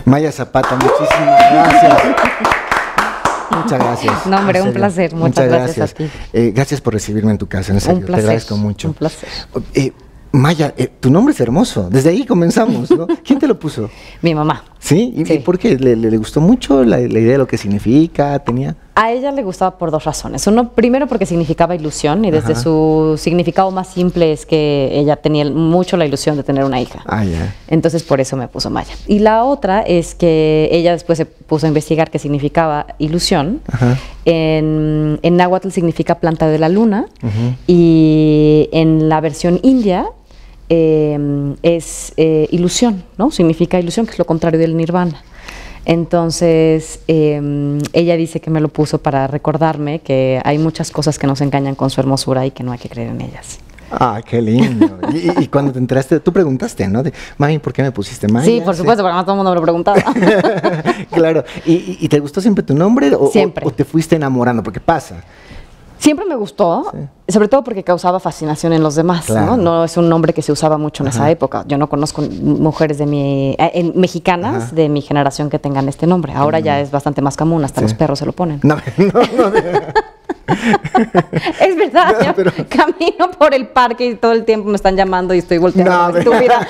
Maya Zapata, muchísimas gracias. Muchas gracias. No, hombre, un placer. Muchas gracias a ti. Gracias por recibirme en tu casa, en serio. Un placer. Te agradezco mucho. Un placer. Maya, tu nombre es hermoso. Desde ahí comenzamos, ¿no? ¿Quién te lo puso? Mi mamá. ¿Sí? ¿Y Sí. por qué? ¿Le gustó mucho la idea de lo que significa? ¿Tenía? A ella le gustaba por dos razones. Uno, primero porque significaba ilusión y desde su significado más simple es que ella tenía mucho la ilusión de tener una hija. Ah, ya. Entonces por eso me puso Maya. Y la otra es que ella después se puso a investigar qué significaba ilusión. Ajá. En náhuatl significa planta de la luna y en la versión india es ilusión, ¿no? Significa ilusión, que es lo contrario del nirvana. Entonces, ella dice que me lo puso para recordarme que hay muchas cosas que nos engañan con su hermosura y que no hay que creer en ellas. Ah, qué lindo. Y cuando te enteraste, tú preguntaste, ¿no? Mami, ¿por qué me pusiste Maya? Sí, por supuesto, porque además todo el mundo me lo preguntaba. Claro. ¿Y te gustó siempre tu nombre? Siempre. ¿O te fuiste enamorando? Porque pasa. Siempre me gustó, sobre todo porque causaba fascinación en los demás, Claro. ¿no? No es un nombre que se usaba mucho en esa época. Yo no conozco mujeres mexicanas Ajá. de mi generación que tengan este nombre. Ahora ya es bastante más común, hasta los perros se lo ponen. No. Es verdad, No, yo pero- camino por el parque y todo el tiempo me están llamando y estoy volteando No, como pero- estúpida.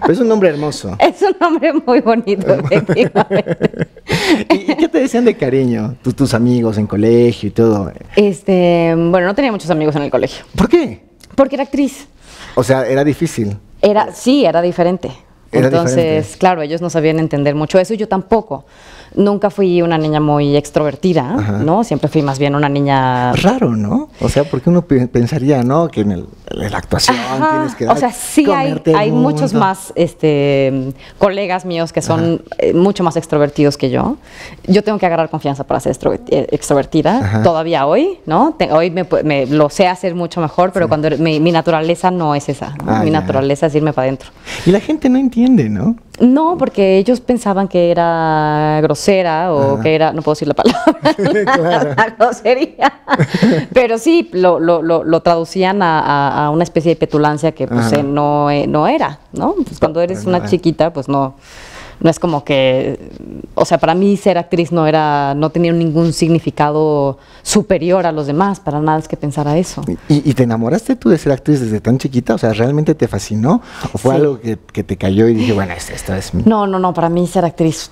Pero es un nombre hermoso. Es un nombre muy bonito, efectivamente. ¿Y qué te decían de cariño? Tus amigos en colegio y todo. Bueno, no tenía muchos amigos en el colegio, ¿Por qué? porque era actriz. O sea, era difícil. Sí, era diferente. Era Entonces, diferente. claro, ellos no sabían entender mucho eso, yo tampoco. Nunca fui una niña muy extrovertida, Ajá. ¿no? Siempre fui más bien una niña... Raro, ¿no? O sea, porque uno pensaría, ¿no? Que en la actuación Ajá. tienes que O sea, sí comerte el hay muchos mundo. más colegas míos que son mucho más extrovertidos que yo. Yo tengo que agarrar confianza para ser extrovertida, Ajá. todavía hoy, ¿no? Hoy me lo sé hacer mucho mejor, pero cuando mi naturaleza no es esa, ¿no? Ah, Mi ya. naturaleza es irme para adentro. Y la gente no entiende, ¿no? No, porque ellos pensaban que era grosera o que era, no puedo decir la palabra, Claro. la grosería. Pero sí, lo traducían a una especie de petulancia que pues Ajá. no era, ¿no? Pues cuando eres Bueno, una chiquita, pues no es como que, o sea, para mí ser actriz no tenía ningún significado superior a los demás, para nada es que pensara eso. ¿Y te enamoraste tú de ser actriz desde tan chiquita? O sea, ¿realmente te fascinó? ¿O fue Sí. algo que te cayó y dije, bueno, esta es mi... No, para mí ser actriz.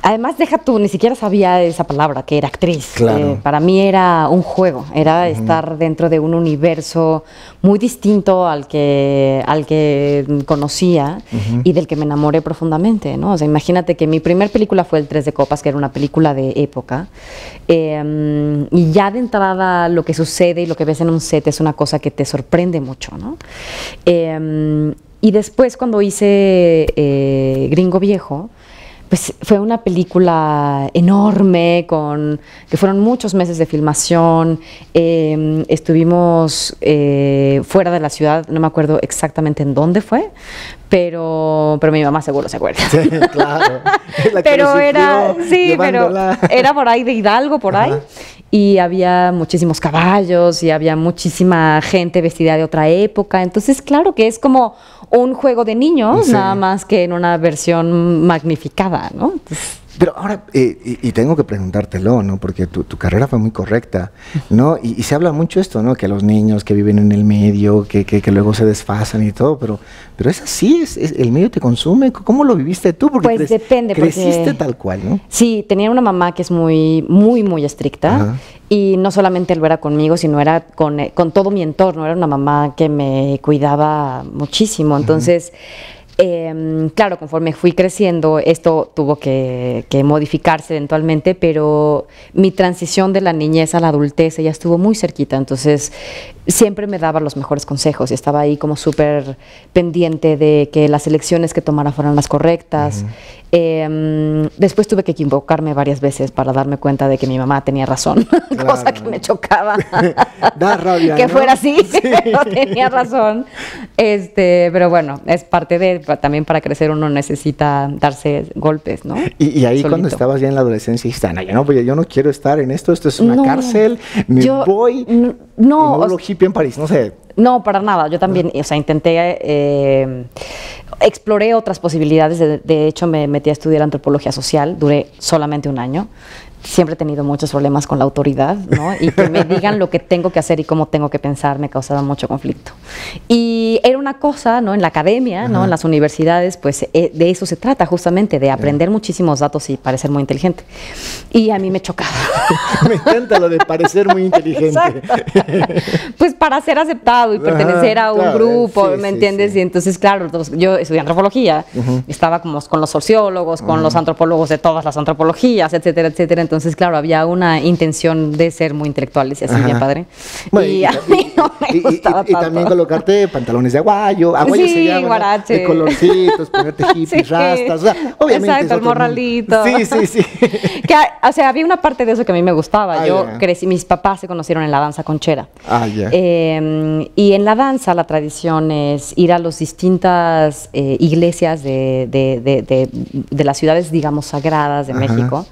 Además, deja tú, ni siquiera sabía esa palabra, que era actriz. Claro. Para mí era un juego, era estar dentro de un universo muy distinto al que conocía y del que me enamoré profundamente, ¿no? O sea, imagínate que mi primer película fue El Tres de Copas, que era una película de época, y ya de entrada lo que sucede y lo que ves en un set es una cosa que te sorprende mucho, ¿no? Y después cuando hice Gringo Viejo, pues fue una película enorme, que fueron muchos meses de filmación. Estuvimos fuera de la ciudad, no me acuerdo exactamente en dónde fue, pero mi mamá seguro se acuerda. Sí, claro. La que Pero lo era, sufrió sí, pero llevándola. era por ahí de Hidalgo, por ahí. Ajá. Y había muchísimos caballos y había muchísima gente vestida de otra época. Entonces, claro que es como un juego de niños, Sí. nada más que en una versión magnificada, ¿no? Entonces, Pero ahora, y tengo que preguntártelo, ¿no? Porque tu carrera fue muy correcta, ¿no? Y se habla mucho esto, ¿no? Que los niños que viven en el medio, que luego se desfasan y todo, pero es así, el medio te consume. ¿Cómo lo viviste tú? Porque Pues depende, porque- creciste tal cual, ¿no? sí, tenía una mamá que es muy, muy, muy estricta. Ajá. Y no solamente lo era conmigo, sino era con todo mi entorno. Era una mamá que me cuidaba muchísimo. Entonces, claro, conforme fui creciendo, esto tuvo que modificarse eventualmente, pero mi transición de la niñez a la adultez ya estuvo muy cerquita. Entonces, siempre me daba los mejores consejos y estaba ahí como súper pendiente de que las elecciones que tomara fueran las correctas. Después tuve que equivocarme varias veces para darme cuenta de que mi mamá tenía razón, cosa que me chocaba. Da rabia, Que ¿no? fuera así, pero tenía razón. Pero bueno, es parte también para crecer uno necesita darse golpes, ¿no? Y ahí Solito. cuando estabas ya en la adolescencia, dijiste, no, yo no quiero estar en esto es una No, cárcel, me yo- voy. no, y me o vuelvo hippie en París, no sé. No, para nada. Yo también, o sea, exploré otras posibilidades. De hecho, me metí a estudiar antropología social. Duré solamente un año. Siempre he tenido muchos problemas con la autoridad, ¿no? Y que me digan lo que tengo que hacer y cómo tengo que pensar me causaba mucho conflicto. Y era una cosa, ¿no? En la academia, ¿no? En las universidades, pues de eso se trata justamente, de aprender muchísimos datos y parecer muy inteligente. Y a mí me chocaba. Me encanta lo de parecer muy inteligente. Pues para ser aceptado y pertenecer a un grupo, ¿me entiendes? Sí. Y entonces, claro, yo estudié antropología, estaba como con los sociólogos, con los antropólogos de todas las antropologías, etcétera, etcétera. Entonces, claro, había una intención de ser muy intelectuales y así, bien padre. Bueno, y a mí no me gustaba tanto. Y también colocarte pantalones de aguayo sí, se llama, guarache. De colorcitos, ponerte hippies, rastas, o sea, obviamente. Exacto, el morralito. Sí. Que, o sea, había una parte de eso que a mí me gustaba. Yo crecí, mis papás se conocieron en la danza conchera. Y en la danza la tradición es ir a las distintas iglesias de las ciudades, digamos, sagradas de México.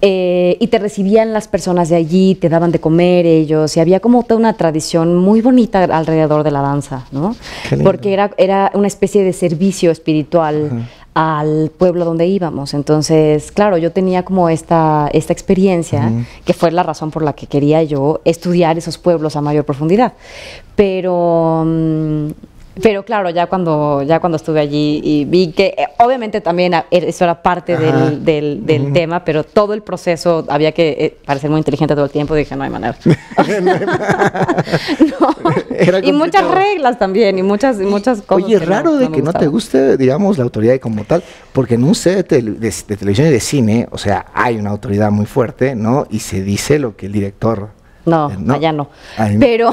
Y te recibían las personas de allí, te daban de comer ellos, y había como toda una tradición muy bonita alrededor de la danza, ¿no? Porque era una especie de servicio espiritual al pueblo donde íbamos. Entonces, claro, yo tenía como esta experiencia, que fue la razón por la que quería yo estudiar esos pueblos a mayor profundidad. Pero claro, ya cuando estuve allí y vi que obviamente también eso era parte del tema, pero todo el proceso había que parecer muy inteligente todo el tiempo. Dije, no hay manera. Y muchas reglas también, y muchas cosas. Oye, es raro de que no te guste, digamos, la autoridad como tal, porque en un set de televisión y de cine, o sea, hay una autoridad muy fuerte, ¿no? Y se dice lo que el director... No, allá no. Pero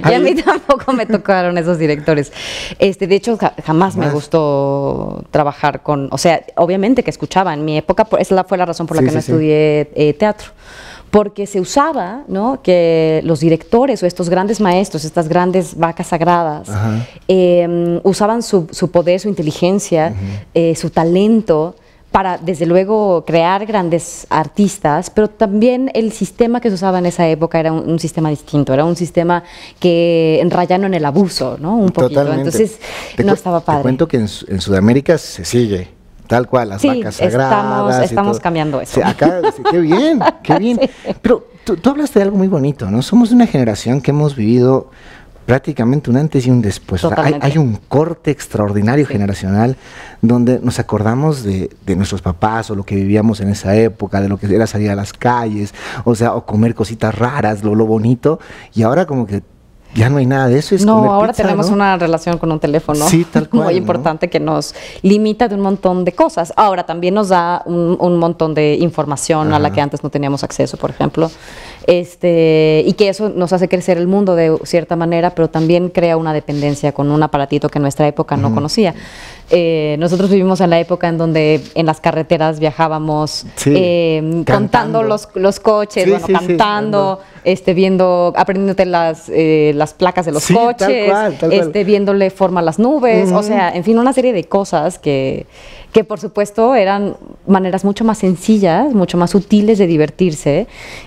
y a mí tampoco me tocaron esos directores. De hecho, jamás me gustó trabajar con... O sea, obviamente que escuchaba en mi época, esa fue la razón por la que no estudié teatro. Porque se usaba, ¿no? Que los directores o estos grandes maestros, estas grandes vacas sagradas, usaban su poder, su inteligencia, su talento, para, desde luego, crear grandes artistas, pero también el sistema que se usaba en esa época era un sistema distinto, era un sistema que rayano en el abuso, ¿no? Un poquito. Totalmente. Entonces, no estaba padre. Te cuento que en Sudamérica se sigue, tal cual, las vacas sagradas. Estamos cambiando eso. Sí, acá, qué bien, qué bien. Sí. Pero tú hablaste de algo muy bonito, ¿no? Somos una generación que hemos vivido prácticamente un antes y un después. O sea, hay un corte extraordinario generacional donde nos acordamos de nuestros papás o lo que vivíamos en esa época, de lo que era salir a las calles, o sea, o comer cositas raras, lo bonito, y ahora como que ya no hay nada de eso. No, ahora pizza, tenemos una relación con un teléfono tal cual, muy importante, que nos limita de un montón de cosas. Ahora también nos da un montón de información a la que antes no teníamos acceso, por ejemplo. Y que eso nos hace crecer el mundo de cierta manera, pero también crea una dependencia con un aparatito que en nuestra época no conocía. Nosotros vivimos en la época en donde en las carreteras viajábamos contando los coches, cantando, aprendiéndote las placas de los coches, tal cual. Viéndole forma a las nubes, o sea, en fin, una serie de cosas que por supuesto eran maneras mucho más sencillas, mucho más sutiles de divertirse,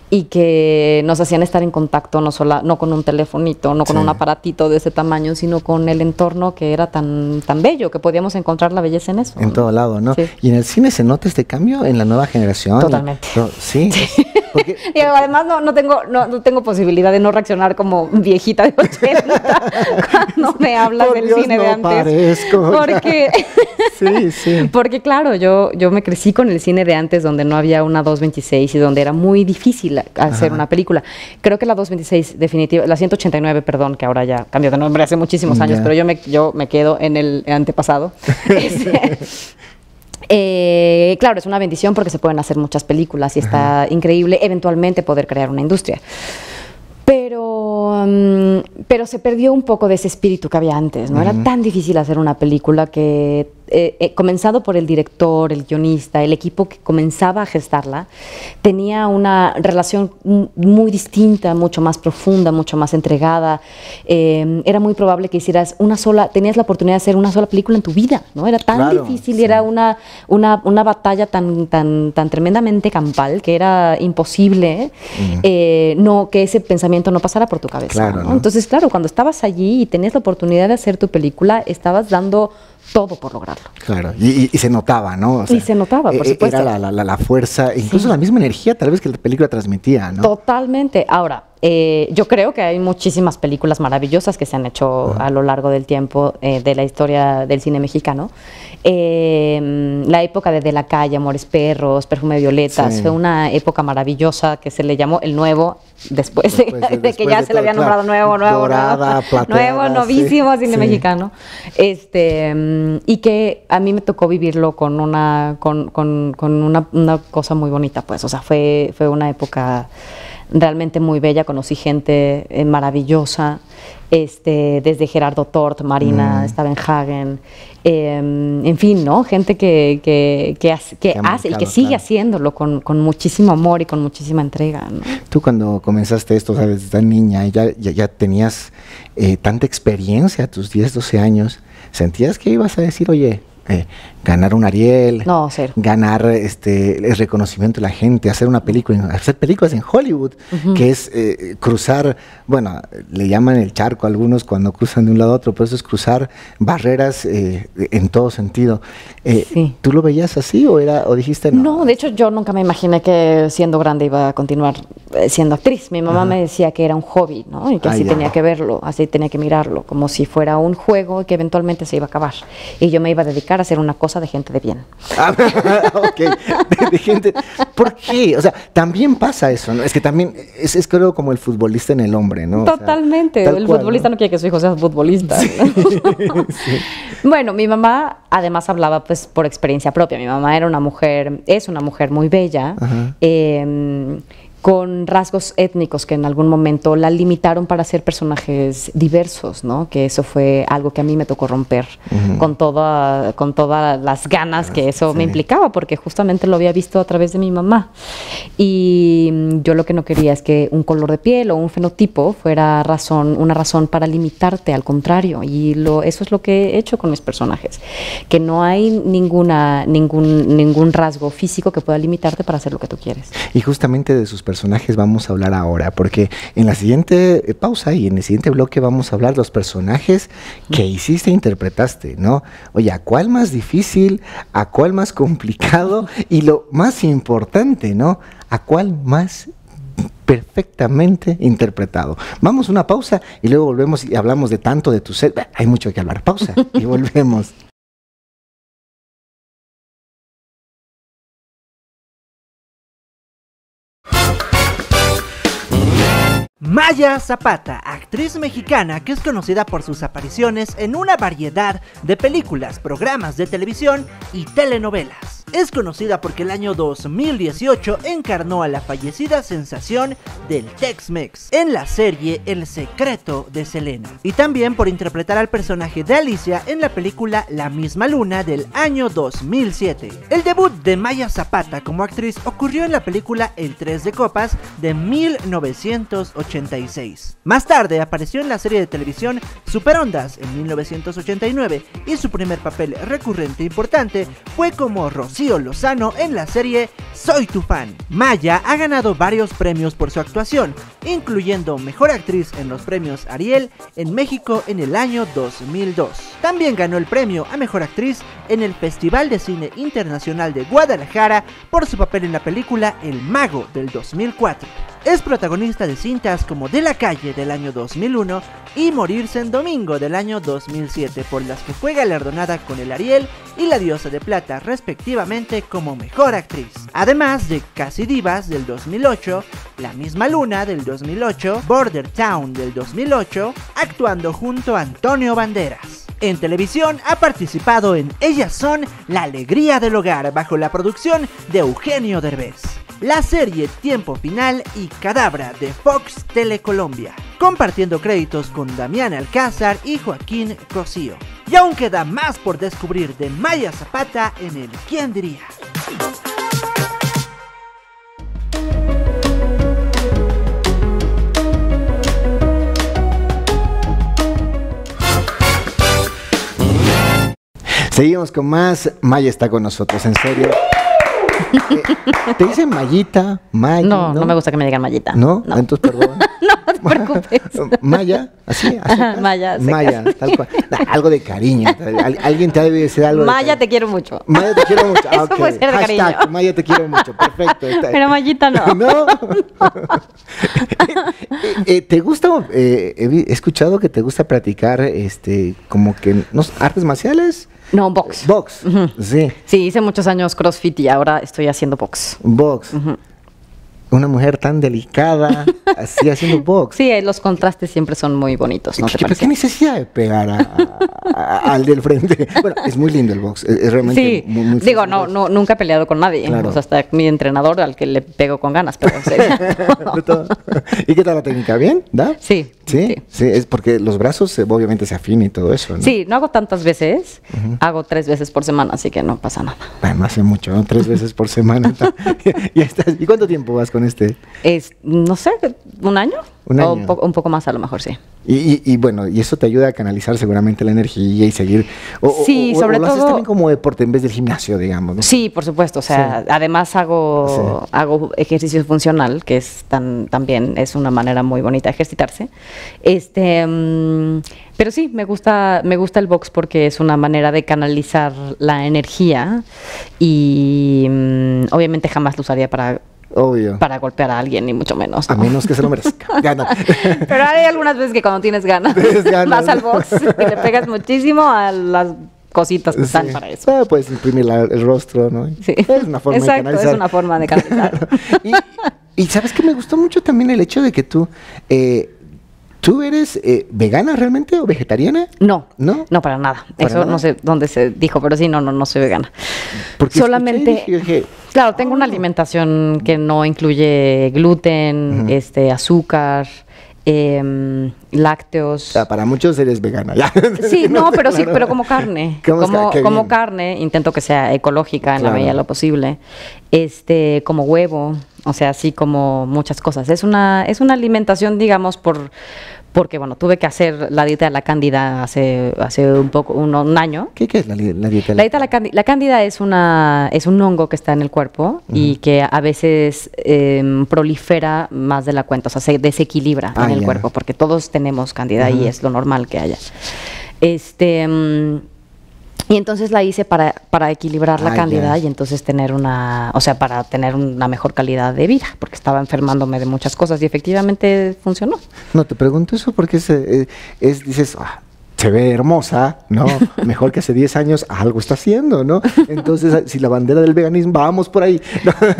y que nos hacían estar en contacto no con un telefonito, no con un aparatito de ese tamaño, sino con el entorno que era tan bello, que podíamos encontrar la belleza en eso. En todo lado, ¿no? Sí. ¿Y en el cine se nota este cambio en la nueva generación? Totalmente. Sí. Y además no tengo posibilidad de no reaccionar como viejita de 80 cuando me hablas del cine de antes. Parezco. Porque porque claro, yo me crecí con el cine de antes, donde no había una 226 y donde era muy difícil hacer una película. Creo que la 226 definitiva, la 189, perdón, que ahora ya cambió de nombre hace muchísimos años, pero yo me quedo en el antepasado. Claro, es una bendición porque se pueden hacer muchas películas y está increíble eventualmente poder crear una industria. Pero se perdió un poco de ese espíritu que había antes, ¿no? Era tan difícil hacer una película que comenzado por el director, el guionista, el equipo que comenzaba a gestarla, tenía una relación muy distinta, mucho más profunda, mucho más entregada. Era muy probable que hicieras tenías la oportunidad de hacer una sola película en tu vida, ¿no? Era tan difícil, sí. Era una batalla tan tremendamente campal que era imposible que ese pensamiento no pasara por tu cabeza. Claro, ¿no? Entonces, claro, cuando estabas allí y tenías la oportunidad de hacer tu película, estabas dando todo por lograrlo. Claro, y se notaba, ¿no? O sea, y se notaba, por supuesto. Era la fuerza, incluso sí. La misma energía tal vez que la película transmitía, ¿no? Totalmente. Ahora, yo creo que hay muchísimas películas maravillosas que se han hecho a lo largo del tiempo de la historia del cine mexicano. La época de la Calle, Amores Perros, Perfume de Violetas, sí. Fue una época maravillosa que se le llamó el nuevo, después de que ya se le había nombrado nuevo, dorada, plateada, nuevo, novísimo sí. cine Sí. mexicano. Y que a mí me tocó vivirlo con una cosa muy bonita, pues. O sea, fue una época realmente muy bella, conocí gente maravillosa, desde Gerardo Tort, Marina Stavenhagen, en fin, ¿no? Gente que hace y que sigue haciéndolo con muchísimo amor y con muchísima entrega, ¿no? Tú cuando comenzaste esto, sabes, desde tan niña, ya tenías tanta experiencia a tus 10, 12 años, ¿sentías que ibas a decir, oye, ganar un Ariel, no, cero. Ganar el reconocimiento de la gente, hacer películas en Hollywood, que es cruzar, bueno, le llaman el charco a algunos cuando cruzan de un lado a otro, pero eso es cruzar barreras en todo sentido. Sí. ¿Tú lo veías así o dijiste no? No, de hecho yo nunca me imaginé que siendo grande iba a continuar siendo actriz. Mi mamá me decía que era un hobby, ¿no? Y que así tenía que verlo, así tenía que mirarlo, como si fuera un juego que eventualmente se iba a acabar. Y yo me iba a dedicar a hacer una cosa de gente de bien. Ok, de gente. ¿Por qué? O sea, también pasa eso, ¿no? Es que también es creo como el futbolista en el hombre, ¿no? Totalmente. O sea, el futbolista no quiere que su hijo sea futbolista. Sí. Sí. Bueno, mi mamá además hablaba pues por experiencia propia. Mi mamá es una mujer muy bella. Con rasgos étnicos que en algún momento la limitaron para hacer personajes diversos, ¿no? Que eso fue algo que a mí me tocó romper con todas las ganas que eso me implicaba, porque justamente lo había visto a través de mi mamá. Y yo lo que no quería es que un color de piel o un fenotipo fuera una razón para limitarte, al contrario. Y eso es lo que he hecho con mis personajes, que no hay ningún rasgo físico que pueda limitarte para hacer lo que tú quieres. Y justamente de sus personajes vamos a hablar ahora, porque en la siguiente pausa y en el siguiente bloque vamos a hablar de los personajes que hiciste e interpretaste, ¿no? Oye, ¿a cuál más difícil? ¿A cuál más complicado? Y lo más importante, ¿no? ¿A cuál más perfectamente interpretado? Vamos a una pausa y luego volvemos y hablamos de tanto de tu set. Hay mucho que hablar. Pausa y volvemos. Maya Zapata, actriz mexicana que es conocida por sus apariciones en una variedad de películas, programas de televisión y telenovelas. Es conocida porque el año 2018 encarnó a la fallecida sensación del Tex-Mex en la serie El secreto de Selena, y también por interpretar al personaje de Alicia en la película La misma luna del año 2007. El debut de Maya Zapata como actriz ocurrió en la película El Tres de Copas de 1986. Más tarde apareció en la serie de televisión Superondas en 1989 y su primer papel recurrente importante fue como Rocío Lozano en la serie Soy tu fan. Maya ha ganado varios premios por su actuación, incluyendo Mejor Actriz en los premios Ariel en México en el año 2002. También ganó el premio a Mejor Actriz en el Festival de Cine Internacional de Guadalajara por su papel en la película El Mago del 2004. Es protagonista de cintas como De la Calle del año 2001 y Morirse en Domingo del año 2007, por las que fue galardonada con el Ariel y la Diosa de Plata respectivamente como Mejor Actriz. Además de Casi Divas del 2008, La misma luna del 2008, Border Town del 2008, actuando junto a Antonio Banderas. En televisión ha participado en Ellas son la alegría del hogar bajo la producción de Eugenio Derbez, la serie Tiempo Final y Cadabra de Fox Telecolombia. compartiendo créditos con Damián Alcázar y Joaquín Cosío. Y aún queda más por descubrir de Maya Zapata en el ¿Quién diría? Seguimos con más. Maya está con nosotros, en serio. ¿Te dicen Mayita? Maya, No, no me gusta que me digan Mayita. ¿No? Entonces, perdón. No te preocupes. Maya, así. Maya, Maya, tal cual. Algo de cariño. Alguien te debe decir algo. Maya, te quiero mucho. Maya, te quiero mucho. Eso puede ser de Hashtag, cariño. Maya, te quiero mucho. Perfecto. Pero Mayita no. ¿No? ¿Te gusta? He escuchado que te gusta practicar, como que, ¿no? ¿Artes marciales? No, box. Box, sí. Sí, hice muchos años CrossFit y ahora estoy haciendo box. Box. Una mujer tan delicada, así haciendo box. Sí, los contrastes siempre son muy bonitos, ¿no te ¿Pero parece? qué necesidad de pegar al del frente? Bueno, es muy lindo el box, es realmente Sí, muy digo, fácil. no, nunca he peleado con nadie. Claro. O sea, hasta mi entrenador al que le pego con ganas, pero en serio. De todo. ¿Y qué tal la técnica? ¿Bien? ¿Da? Sí. ¿Sí? Sí, es porque los brazos obviamente se afinan y todo eso, ¿no? Sí, no hago tantas veces, hago 3 veces por semana, así que no pasa nada. Bueno, hace mucho, ¿no? 3 veces por semana. Ya estás. ¿Y cuánto tiempo vas con este? No sé, ¿un año? Un año. O un poco más a lo mejor, sí. Y bueno, y eso te ayuda a canalizar seguramente la energía y seguir. Sí, sobre lo haces todo- también como deporte en vez del gimnasio, digamos, ¿no? Sí, por supuesto. O sea, Sí. además hago ejercicio funcional, que es también es una manera muy bonita de ejercitarse. Pero sí, me gusta el box porque es una manera de canalizar la energía y obviamente jamás lo usaría Obvio. para golpear a alguien, ni mucho menos, A ¿no? menos que se lo merezca. Gana. Pero hay algunas veces que cuando tienes ganas, Tienes ganas. vas al box y le pegas muchísimo a las cositas que están Sí. para eso. Puedes imprimir el rostro, ¿no? Sí. Es una forma de Exacto, canalizar. es una forma de canalizar. Y sabes que me gustó mucho también el hecho de que ¿tú eres vegana realmente o vegetariana? No, ¿No? no para nada. ¿Para Eso nada? no sé dónde se dijo, pero sí, no soy vegana. Porque Solamente, escuché y dije, claro, tengo una alimentación que no incluye gluten, azúcar, lácteos. o sea, para muchos eres vegana. Ya. Sí, no, pero sí, Claro. pero como carne. Qué Como bien. carne, intento que sea ecológica en la Claro. medida de lo posible. Como huevo, o sea, así como muchas cosas. Es una alimentación, digamos, porque bueno, tuve que hacer la dieta de la cándida hace un año. ¿Qué es la dieta? La dieta de la cándida es un hongo que está en el cuerpo y que a veces prolifera más de la cuenta, o sea, se desequilibra en el Ya. cuerpo, porque todos tenemos cándida y es lo normal que haya. Y entonces la hice para equilibrar la cándida ya. y entonces para tener una mejor calidad de vida, porque estaba enfermándome de muchas cosas y efectivamente funcionó. No, te pregunto eso porque dices, se ve hermosa, ¿no? Mejor que hace 10 años, algo está haciendo, ¿no? Entonces, si la bandera del veganismo, vamos por ahí.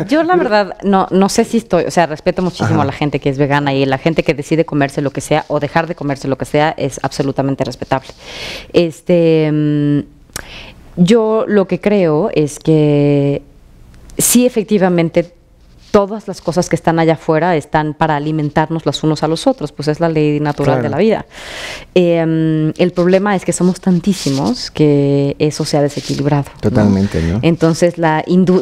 Yo la verdad no sé si o sea, respeto muchísimo a la gente que es vegana y la gente que decide comerse lo que sea o dejar de comerse lo que sea es absolutamente respetable. Yo lo que creo es que sí, efectivamente, todas las cosas que están allá afuera están para alimentarnos los unos a los otros, pues es la ley natural Claro. de la vida. El problema es que somos tantísimos que eso se ha desequilibrado, ¿no? Totalmente, ¿no? Entonces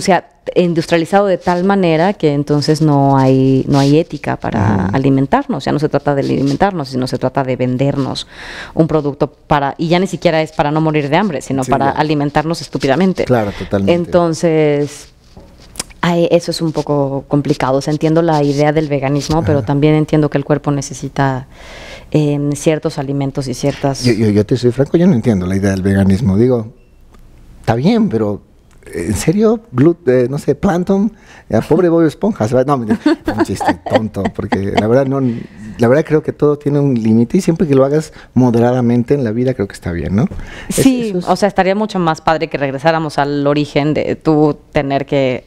se ha industrializado de tal manera que entonces no hay ética para alimentarnos. Ya no se trata de alimentarnos, sino se trata de vendernos un producto y ya ni siquiera es para no morir de hambre, sino Sí, para claro. alimentarnos estúpidamente. Claro, totalmente. Entonces, eso es un poco complicado. O sea, entiendo la idea del veganismo, pero también entiendo que el cuerpo necesita ciertos alimentos y ciertas... Yo te soy franco, yo no entiendo la idea del veganismo. Digo, está bien, pero ¿en serio? No sé, Plankton, pobre Bob Esponja. No, un chiste tonto, porque la verdad creo que todo tiene un límite y siempre que lo hagas moderadamente en la vida creo que está bien, ¿no? Sí, Eso es- o sea, estaría mucho más padre que regresáramos al origen de tú tener que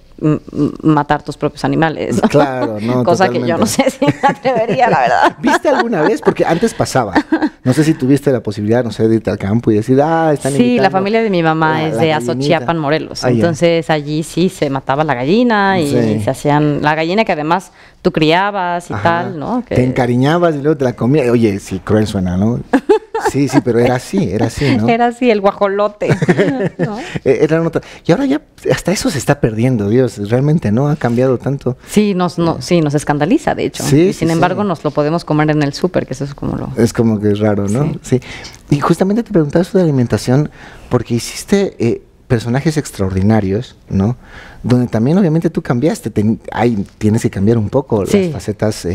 matar tus propios animales, ¿no? Claro, no, Cosa que yo totalmente. no sé si me atrevería, la verdad. ¿Viste alguna vez? Porque antes pasaba. No sé si tuviste la posibilidad, no sé, de irte al campo y decir, están Sí, invitando la familia de mi mamá es la de gallinita. Azochiapan, Morelos. Ah, ya. Entonces allí sí se mataba la gallina y Sí. se hacían la gallina que además tú criabas y Ajá. tal, ¿no? Te encariñabas y luego te la comías. Oye, sí, cruel suena, ¿no? Sí, pero era así, ¿no? Era así, el guajolote. ¿no? Era otra. Y ahora ya hasta eso se está perdiendo, Dios, realmente no ha cambiado tanto. Sí, nos escandaliza, de hecho. Sí, y sin sí, embargo, sí. nos lo podemos comer en el súper, que eso es como lo... Es como que es raro, ¿no? Sí. Y justamente te preguntaba esto de alimentación porque hiciste personajes extraordinarios, ¿no? Donde también obviamente tú cambiaste, tienes que cambiar un poco Sí. las facetas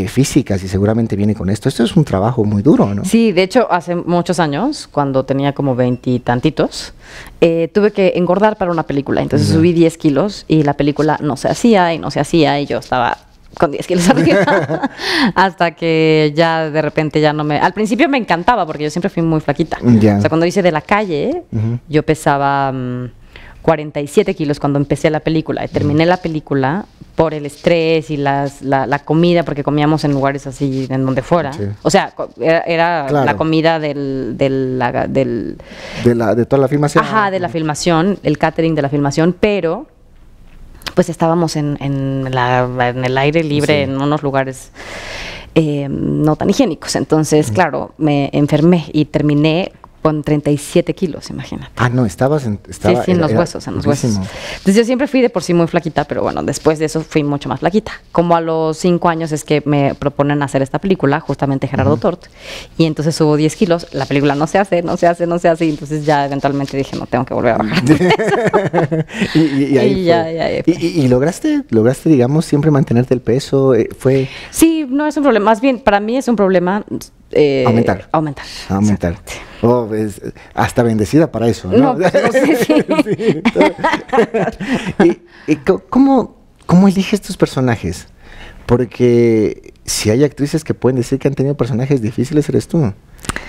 físicas y seguramente viene con esto. Esto es un trabajo muy duro, ¿no? Sí, de hecho, hace muchos años, cuando tenía como 20 y tantitos, tuve que engordar para una película. Entonces subí 10 kilos y la película no se hacía y yo estaba con 10 kilos arriba. Hasta que ya de repente ya no me... Al principio me encantaba porque yo siempre fui muy flaquita. Ya. O sea, cuando hice De la Calle, yo pesaba 47 kilos cuando empecé la película. Y terminé la película por el estrés y la comida, porque comíamos en lugares así, en donde fuera. Sí. O sea, era Claro. la comida del De toda la filmación. ajá, de la filmación, el catering de la filmación, pero pues estábamos en el aire libre, Sí. en unos lugares no tan higiénicos. Entonces, claro, me enfermé y terminé con 37 kilos, imagínate. No, estaba Sí, en los huesos, durísimo. Entonces yo siempre fui de por sí muy flaquita, pero bueno, después de eso fui mucho más flaquita. Como a los 5 años es que me proponen hacer esta película, justamente Gerardo Tort, y entonces subo 10 kilos, la película no se hace, y entonces ya eventualmente dije, no, tengo que volver a bajar. y ahí Y ya, fue. ya, ya. Y lograste, digamos, siempre mantenerte el peso. Fue Sí, no es un problema, más bien para mí es un problema aumentar. Aumentar. Aumentar. Hasta bendecida para eso, ¿no? No, pues, no sé, sí. ¿Cómo eliges tus personajes? Porque si hay actrices que pueden decir que han tenido personajes difíciles, eres tú.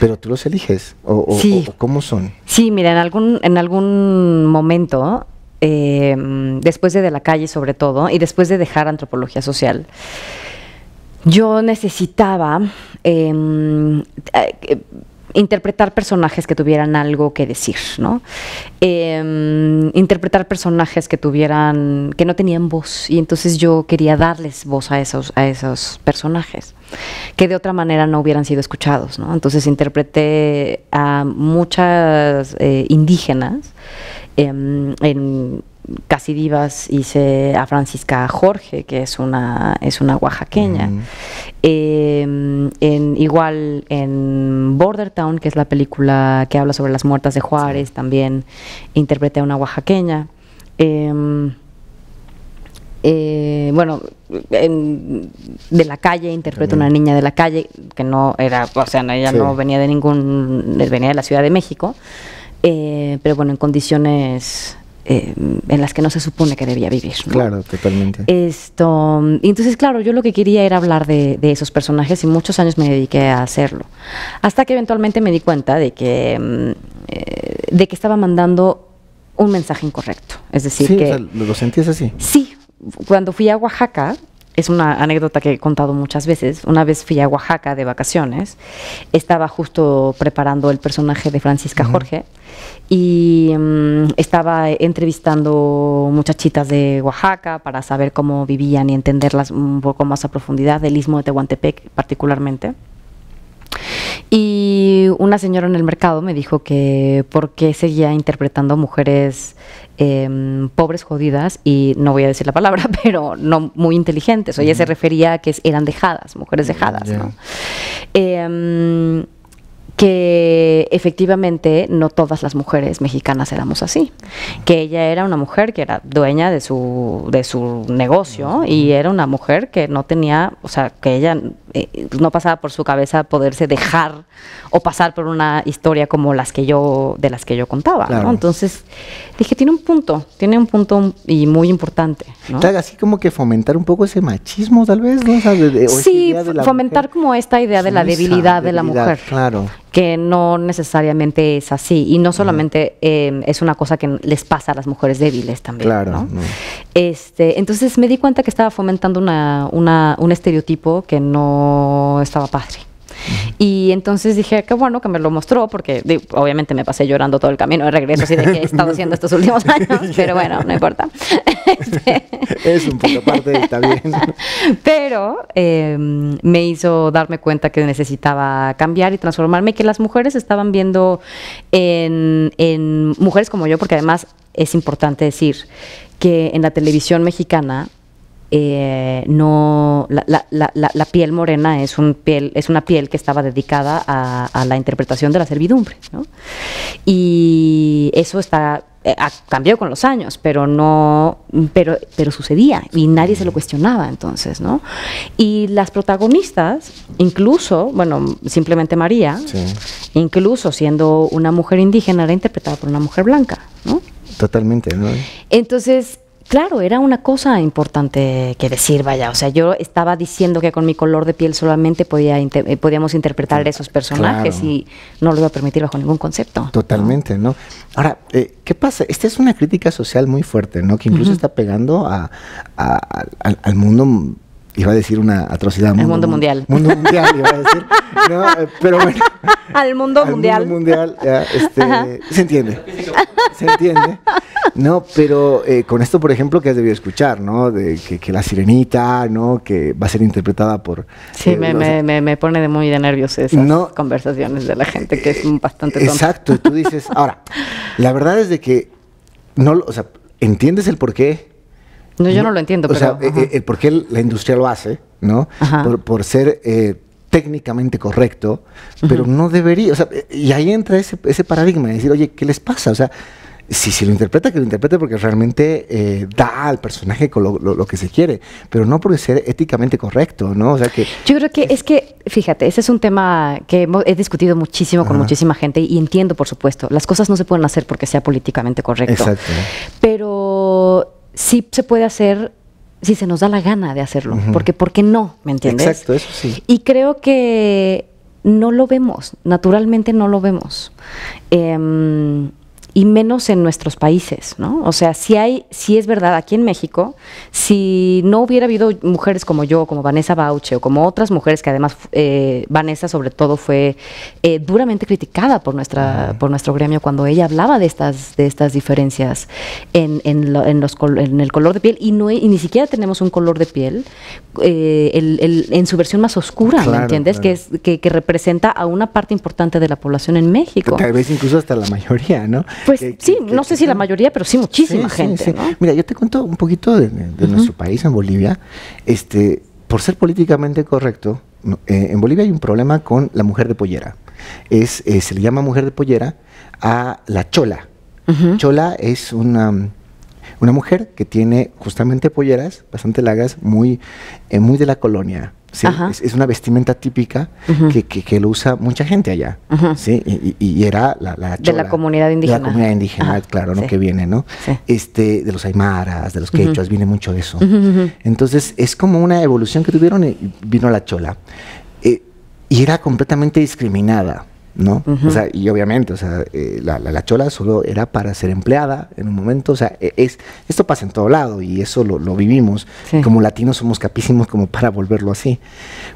Pero tú los eliges. Sí. O ¿cómo son? Sí, mira, en algún momento, después de la Calle sobre todo, y después de dejar antropología social, yo necesitaba interpretar personajes que tuvieran algo que decir, ¿no? Interpretar personajes que no tenían voz, y entonces yo quería darles voz a esos personajes que de otra manera no hubieran sido escuchados, ¿no? Entonces interpreté a muchas indígenas en Casi Divas. Hice a Francisca Jorge, que es una oaxaqueña. Igual en Border Town, que es la película que habla sobre las muertas de Juárez, también interpreté a una oaxaqueña. Bueno, De la Calle interpreto a una niña de la calle que no era, o sea, ella no venía venía de la Ciudad de México, pero bueno, en condiciones en las que no se supone que debía vivir, ¿no? Claro, totalmente. Y entonces, claro, yo lo que quería era hablar de esos personajes y muchos años me dediqué a hacerlo. Hasta que eventualmente me di cuenta de que estaba mandando un mensaje incorrecto. Es decir, Sí, que... o sea, ¿lo sentías así? Sí, cuando fui a Oaxaca, es una anécdota que he contado muchas veces. Una vez fui a Oaxaca de vacaciones, estaba justo preparando el personaje de Francisca Jorge y estaba entrevistando muchachitas de Oaxaca para saber cómo vivían y entenderlas un poco más a profundidad, del Istmo de Tehuantepec particularmente. Y una señora en el mercado me dijo que por qué seguía interpretando mujeres pobres, jodidas, y no voy a decir la palabra, pero no muy inteligentes. O ella se refería a que eran dejadas, mujeres dejadas, ¿no? Que efectivamente no todas las mujeres mexicanas éramos así, que ella era una mujer que era dueña de su negocio y era una mujer que no tenía, o sea, que ella no pasaba por su cabeza poderse dejar o pasar por una historia como de las que yo contaba, Claro. ¿no? Entonces dije, tiene un punto y muy importante, ¿no? Claro, así como que fomentar un poco ese machismo, tal vez, ¿no? O sea, o esa Sí, idea de la fomentar mujer como esta idea de la sumisa, debilidad de la mujer. Claro. Que no necesariamente es así, y no solamente es una cosa que les pasa a las mujeres débiles también, Claro, ¿no? no. Entonces me di cuenta que estaba fomentando un estereotipo que no estaba padre. Y entonces dije, qué bueno que me lo mostró, porque obviamente me pasé llorando todo el camino de regreso, así de que he estado haciendo estos últimos años, pero bueno, no importa. Es un poco parte, está bien. Pero me hizo darme cuenta que necesitaba cambiar y transformarme, que las mujeres estaban viendo en mujeres como yo, porque además es importante decir que en la televisión mexicana no la piel morena es una piel que estaba dedicada a la interpretación de la servidumbre, ¿no? Y eso cambió con los años, pero sucedía y nadie se lo cuestionaba entonces, ¿no? Y las protagonistas, incluso, bueno, simplemente María, sí, incluso siendo una mujer indígena, era interpretada por una mujer blanca, ¿no? Totalmente, ¿no? Entonces, claro, era una cosa importante que decir, vaya, o sea, yo estaba diciendo que con mi color de piel solamente podíamos interpretar esos personajes, claro, y no lo iba a permitir bajo ningún concepto. Totalmente, ¿no? Ahora, ¿qué pasa? Esta es una crítica social muy fuerte, ¿no? Que incluso está pegando al mundo. Iba a decir una atrocidad. El mundo mundial. Mundo mundial, iba a decir. No, pero bueno. Al mundo mundial. Al mundo mundial, ya, se entiende. Se entiende. No, pero con esto, por ejemplo, que has debido escuchar, ¿no? De que la sirenita, ¿no? Que va a ser interpretada por... Sí, me pone muy de nervios esas conversaciones de la gente, que es bastante tonta. Exacto, y tú dices, ahora, la verdad es de que, o sea, ¿entiendes el por qué? No, yo no lo entiendo, pero... O sea, el por qué la industria lo hace, ¿no? Por ser técnicamente correcto, pero no debería... O sea, y ahí entra ese paradigma de decir, oye, ¿qué les pasa? O sea, si lo interpreta, que lo interprete porque realmente da al personaje con lo que se quiere, pero no por ser éticamente correcto, ¿no? O sea que... Yo creo que fíjate, ese es un tema que he discutido muchísimo con muchísima gente y entiendo, por supuesto, las cosas no se pueden hacer porque sea políticamente correcto. Exacto. Pero sí se puede hacer si se nos da la gana de hacerlo, porque ¿por qué no? ¿Me entiendes? Exacto, eso sí. Y creo que no lo vemos, naturalmente no lo vemos. Y menos en nuestros países, ¿no? O sea, sí es verdad, aquí en México, si no hubiera habido mujeres como yo, como Vanessa Bauche, o como otras mujeres que además, Vanessa sobre todo fue duramente criticada por nuestro gremio cuando ella hablaba de estas diferencias en el color de piel, y ni siquiera tenemos un color de piel en su versión más oscura, claro, ¿me entiendes? Claro. Que representa a una parte importante de la población en México. Tal vez incluso hasta la mayoría, ¿no? Pues no sé si la mayoría, pero sí muchísima gente, sí. ¿no? Mira, yo te cuento un poquito de nuestro país, en Bolivia. Por ser políticamente correcto, en Bolivia hay un problema con la mujer de pollera. Se le llama mujer de pollera a la chola. Chola es una mujer que tiene justamente polleras bastante largas, muy de la colonia. ¿Sí? Es una vestimenta típica que lo usa mucha gente allá, ¿sí? Y era la chola, de la comunidad indígena. De la comunidad indígena, claro, ¿no? Sí. Que viene, ¿no? Sí. De los aymaras, de los quechuas, viene mucho de eso. Entonces, es como una evolución que tuvieron y vino la chola. Y era completamente discriminada, ¿no? O sea, y obviamente, o sea, la chola solo era para ser empleada en un momento, o sea, esto pasa en todo lado y eso lo vivimos. Sí. Como latinos somos capísimos como para volverlo así.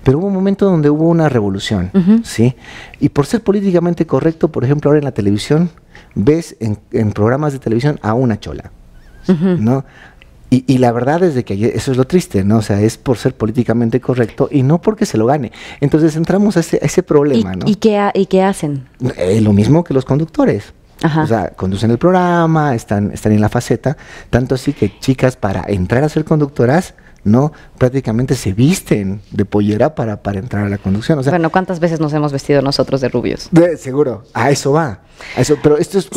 Pero hubo un momento donde hubo una revolución, ¿sí? Y por ser políticamente correcto, por ejemplo, ahora en la televisión, ves en programas de televisión a una chola, ¿no? Y la verdad es de que eso es lo triste, ¿no? O sea, es por ser políticamente correcto y no porque se lo gane. Entonces entramos a ese problema, ¿no? ¿Y qué hacen? Lo mismo que los conductores. O sea, conducen el programa, están en la faceta, tanto así que chicas para entrar a ser conductoras, ¿no? Prácticamente se visten de pollera para entrar a la conducción. O sea, bueno, ¿cuántas veces nos hemos vestido nosotros de rubios? Seguro, a eso va. Pero esto es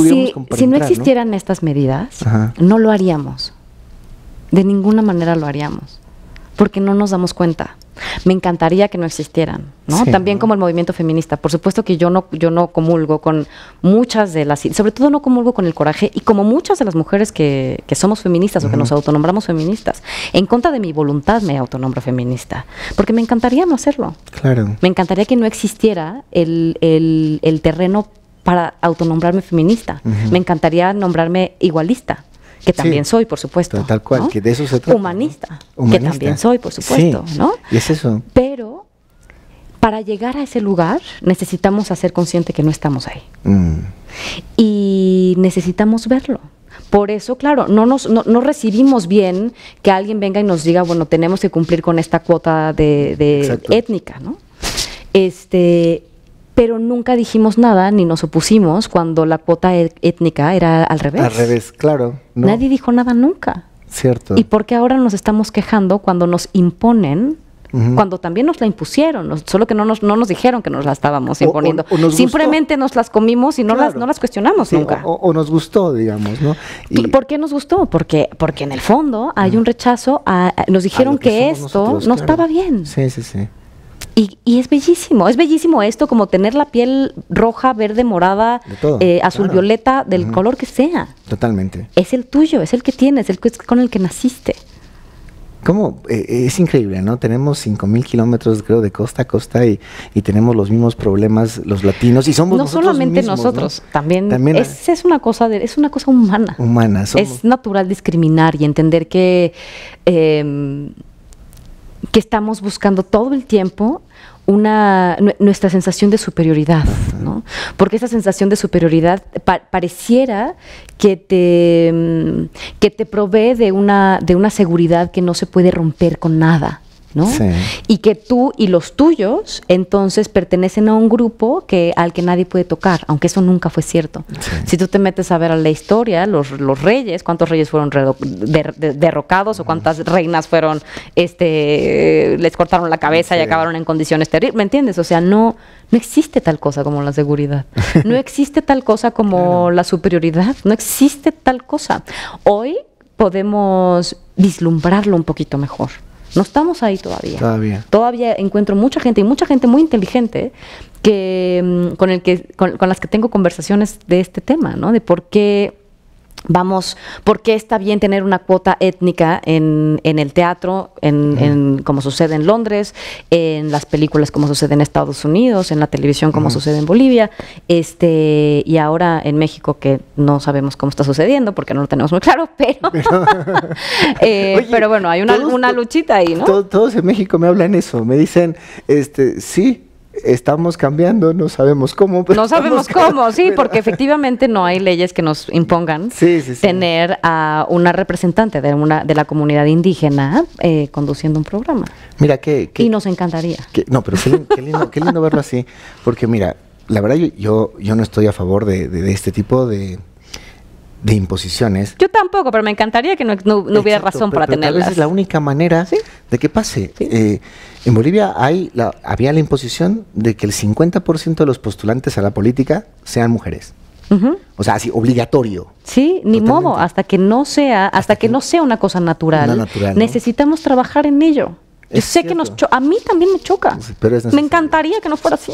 si no existieran estas medidas, no lo haríamos. De ninguna manera lo haríamos, porque no nos damos cuenta. Me encantaría que no existieran, ¿no? Sí, también como el movimiento feminista. Por supuesto que yo no comulgo con muchas de las... Sobre todo no comulgo con el coraje, y como muchas de las mujeres que somos feministas o que nos autonombramos feministas. En contra de mi voluntad me autonombro feminista, porque me encantaría no hacerlo. Claro. Me encantaría que no existiera el terreno para autonombrarme feminista. Me encantaría nombrarme igualista, que también soy, por supuesto. Tal cual, ¿no? Que de eso se trata. Humanista, que también soy, por supuesto, ¿no? Y es eso. Pero para llegar a ese lugar necesitamos hacer consciente que no estamos ahí. Y necesitamos verlo. Por eso, claro, no recibimos bien que alguien venga y nos diga, bueno, tenemos que cumplir con esta cuota de étnica, ¿no? Pero nunca dijimos nada ni nos opusimos cuando la cuota étnica era al revés. Al revés, claro. No. Nadie dijo nada nunca. Cierto. ¿Y por qué ahora nos estamos quejando cuando nos imponen? Cuando también nos la impusieron, solo que no nos dijeron que nos la estábamos imponiendo. O simplemente nos las comimos y no las cuestionamos nunca. O nos gustó, digamos, ¿no? ¿Por qué nos gustó? Porque en el fondo hay un rechazo nos dijeron que esto nosotros, no estaba bien. Sí. Y es bellísimo esto, como tener la piel roja, verde, morada, azul, violeta, del color que sea. Totalmente. Es el tuyo, es el que tienes, con el que naciste. ¿Cómo? Es increíble, ¿no? Tenemos 5,000 kilómetros, creo, de costa a costa y tenemos los mismos problemas los latinos y somos nosotros mismos. No solamente nosotros, ¿no? también es una cosa humana. Es natural discriminar y entender que estamos buscando todo el tiempo nuestra sensación de superioridad, ¿no? Porque esa sensación de superioridad pareciera que te provee de una seguridad que no se puede romper con nada, ¿no? Sí. Y que tú y los tuyos entonces pertenecen a un grupo al que nadie puede tocar, aunque eso nunca fue cierto. Sí. Si tú te metes a ver a la historia, los reyes, ¿cuántos reyes fueron derrocados o cuántas reinas fueron, les cortaron la cabeza y acabaron en condiciones terribles? ¿Me entiendes? O sea, no existe tal cosa como la seguridad. No existe tal cosa como la superioridad. No existe tal cosa. Hoy podemos vislumbrarlo un poquito mejor. No estamos ahí todavía. Todavía encuentro mucha gente muy inteligente con las que tengo conversaciones de este tema, ¿no? De por qué está bien tener una cuota étnica en el teatro, como sucede en Londres, en las películas como sucede en Estados Unidos, en la televisión como sucede en Bolivia, y ahora en México, que no sabemos cómo está sucediendo porque no lo tenemos muy claro, pero bueno, hay una luchita ahí, ¿no? Todos en México me hablan eso, me dicen, sí, estamos cambiando, no sabemos cómo. No sabemos cómo, sí, porque efectivamente no hay leyes que nos impongan tener a una representante de la comunidad indígena conduciendo un programa. Mira, y nos encantaría. No, pero qué lindo verlo así, porque mira, la verdad yo no estoy a favor de este tipo de imposiciones. Yo tampoco, pero me encantaría que no hubiera razón para tenerlas. Tal vez es la única manera de que pase. Sí. En Bolivia había la imposición de que el 50% de los postulantes a la política sean mujeres. O sea, así, obligatorio. Sí, ni modo, hasta que no sea una cosa natural. Necesitamos trabajar en ello. Yo sé que a mí también me choca. Pero me encantaría que no fuera así.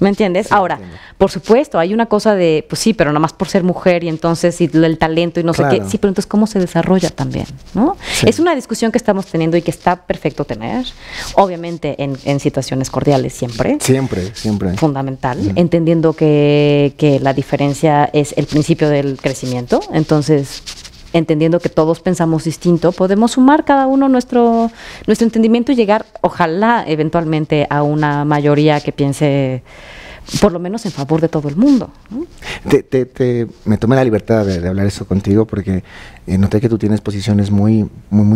¿Me entiendes? Sí, ahora, por supuesto, hay una cosa de, pues sí, pero nada más por ser mujer y entonces el talento y no sé qué. Sí, pero entonces, ¿cómo se desarrolla también? ¿No? Sí. Es una discusión que estamos teniendo y que está perfecto tener. Obviamente, en situaciones cordiales siempre. Siempre. Fundamental. Entendiendo que la diferencia es el principio del crecimiento. Entonces, entendiendo que todos pensamos distinto, podemos sumar cada uno nuestro entendimiento y llegar, ojalá, eventualmente a una mayoría que piense por lo menos en favor de todo el mundo, ¿no? Me tomé la libertad de hablar eso contigo porque noté que tú tienes posiciones muy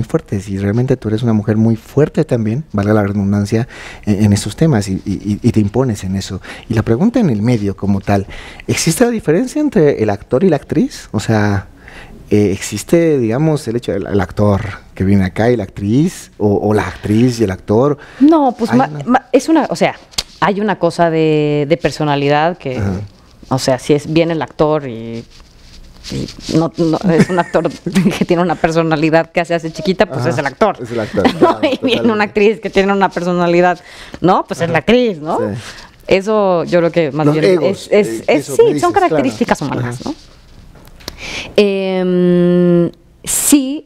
fuertes y realmente tú eres una mujer muy fuerte también, valga la redundancia, en esos temas y te impones en eso. Y la pregunta en el medio como tal, ¿existe la diferencia entre el actor y la actriz? O sea, ¿existe, digamos, el hecho del actor que viene acá y la actriz, o la actriz y el actor? No, pues hay una cosa de personalidad que, o sea, si viene el actor y no es un actor que tiene una personalidad que se hace chiquita, pues es el actor. Es el actor. Claro, y viene una actriz que tiene una personalidad, ¿no? Pues es la actriz, ¿no? Sí. Eso yo creo que más los bien egos, son características humanas, ¿no? Sí,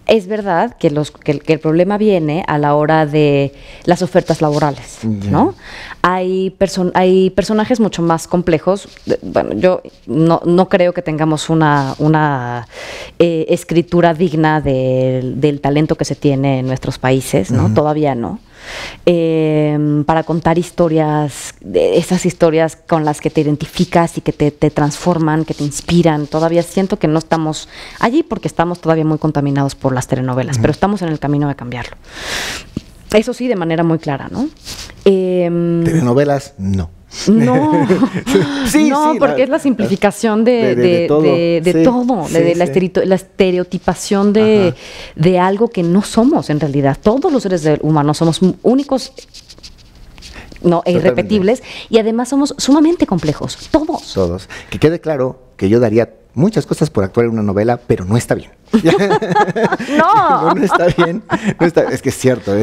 es verdad que el problema viene a la hora de las ofertas laborales, ¿no? Hay personajes mucho más complejos. Bueno, yo no creo que tengamos una escritura digna del talento que se tiene en nuestros países, ¿no? Todavía no. para contar historias, esas historias con las que te identificas y que te transforman, que te inspiran. Todavía siento que no estamos allí porque estamos todavía muy contaminados por las telenovelas, pero estamos en el camino de cambiarlo. Eso sí, de manera muy clara, ¿no? Telenovelas, no. No, Sí, no, sí, porque es la simplificación de todo. de Sí, todo, sí, de sí. la estereotipación de algo que no somos en realidad. Todos los seres humanos somos únicos, no, e irrepetibles, y además somos sumamente complejos, todos. Todos. Que quede claro que yo daría muchas cosas por actuar en una novela, pero no está bien. No. No está bien. No está, es que es cierto.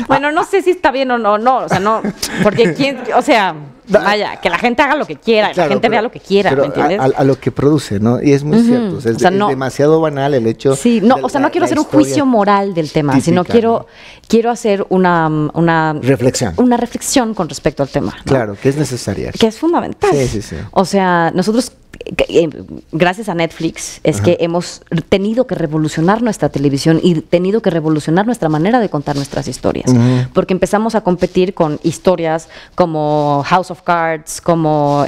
Bueno, no sé si está bien o no, o sea, no, porque o sea, vaya, que la gente haga lo que quiera, claro, la gente vea lo que quiera, pero ¿me entiendes? a lo que produce, ¿no? Y es muy cierto. O sea, es no, demasiado banal el hecho. Sí, no, o sea, no quiero hacer un juicio moral del tema, sino quiero hacer una reflexión. Una reflexión con respecto al tema, ¿no? Claro, que es necesaria. Que es fundamental. Sí. O sea, nosotros, gracias a Netflix, es que hemos tenido que revolucionar nuestra televisión y tenido que revolucionar nuestra manera de contar nuestras historias. Porque empezamos a competir con historias como House of Cards, como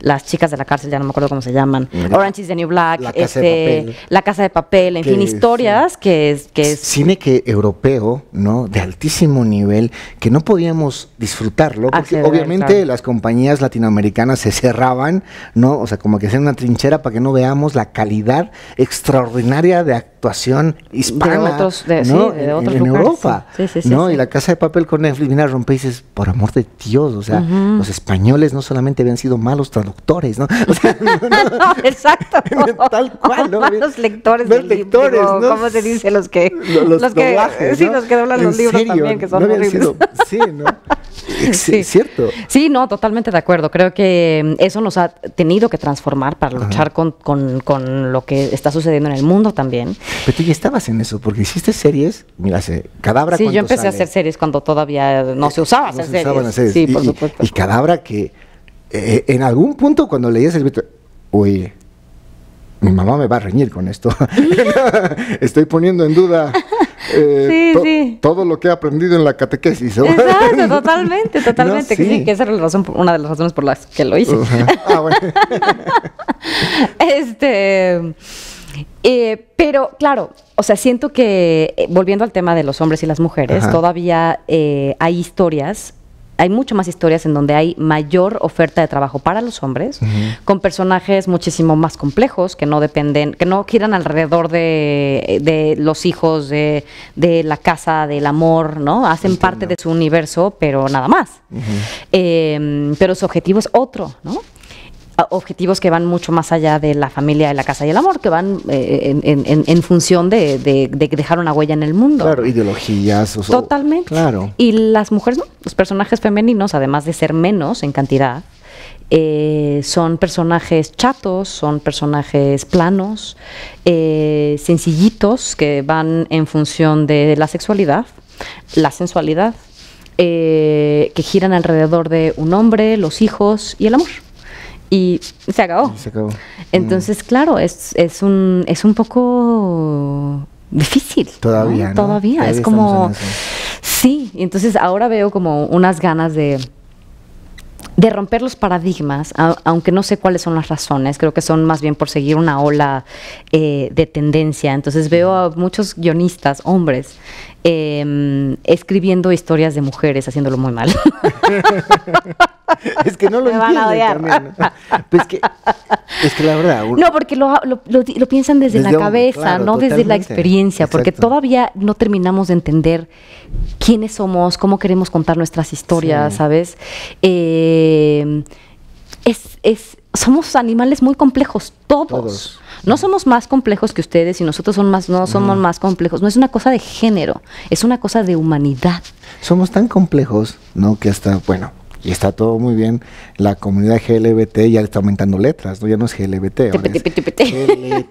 Las chicas de la cárcel, ya no me acuerdo cómo se llaman, Orange is the New Black, La Casa de Papel, en fin, historias que es cine europeo, ¿no? De altísimo nivel, que no podíamos disfrutarlo, porque obviamente las compañías latinoamericanas se cerraban, ¿no? O sea, como que hacían una trinchera para que no veamos la calidad extraordinaria de actuación hispana, de otros en Europa, sí, ¿no? sí. Y La Casa de Papel con Netflix viene a romper y dices, por amor de Dios, o sea, los españoles no solamente habían sido malos traductores, ¿no? O sea, no, exacto. Tal cual, ¿no? Malos lectores del lectores, libro, ¿no? ¿cómo se dice? Los que doblajes, sí, ¿no? los que doblan los libros también, que son horribles. Sí, ¿no? Sí. Cierto. Sí, no, totalmente de acuerdo. Creo que eso nos ha tenido que transformar para luchar con lo que está sucediendo en el mundo también. Pero tú ya estabas en eso, porque hiciste series, mira, Cadabra. Sí, yo empecé a hacer series cuando todavía no se usaba hacer series. Sí, por supuesto. Y Cadabra que en algún punto cuando leías el libro, uy, mi mamá me va a reñir con esto. Estoy poniendo en duda todo lo que he aprendido en la catequesis. Exacto, totalmente. No, sí. Que esa es una de las razones por las que lo hice. Bueno. Pero claro, o sea, siento que volviendo al tema de los hombres y las mujeres, todavía hay historias. Hay mucho más historias en donde hay mayor oferta de trabajo para los hombres, con personajes muchísimo más complejos, que no dependen, que no giran alrededor de los hijos, de la casa, del amor, ¿no? Hacen parte de su universo, pero nada más. Pero su objetivo es otro, ¿no? Objetivos que van mucho más allá de la familia, de la casa y el amor, que van en función de dejar una huella en el mundo. Claro, ideologías. Totalmente. Claro. Y las mujeres, no, los personajes femeninos, además de ser menos en cantidad, son personajes chatos, son personajes planos, sencillitos, que van en función de la sexualidad, la sensualidad, que giran alrededor de un hombre, los hijos y el amor. Y se acabó. Entonces, claro, es un poco difícil. Todavía, ¿no? Todavía es como... Sí, entonces ahora veo como unas ganas de romper los paradigmas, aunque no sé cuáles son las razones, creo que son más bien por seguir una ola de tendencia. Entonces veo a muchos guionistas, hombres, escribiendo historias de mujeres, haciéndolo muy mal. Es que no lo entienden también, ¿no? Pues es que la verdad... No, porque lo piensan desde la cabeza, claro, no desde la experiencia. Exacto. Porque todavía no terminamos de entender quiénes somos, cómo queremos contar nuestras historias, ¿sabes? Somos animales muy complejos, todos. No somos más complejos que ustedes y nosotros no somos más complejos. No es una cosa de género, es una cosa de humanidad. Somos tan complejos, ¿no? Que hasta, bueno, y está todo muy bien, la comunidad LGBT ya está aumentando letras, ¿no? Ya no es GLBT, ahora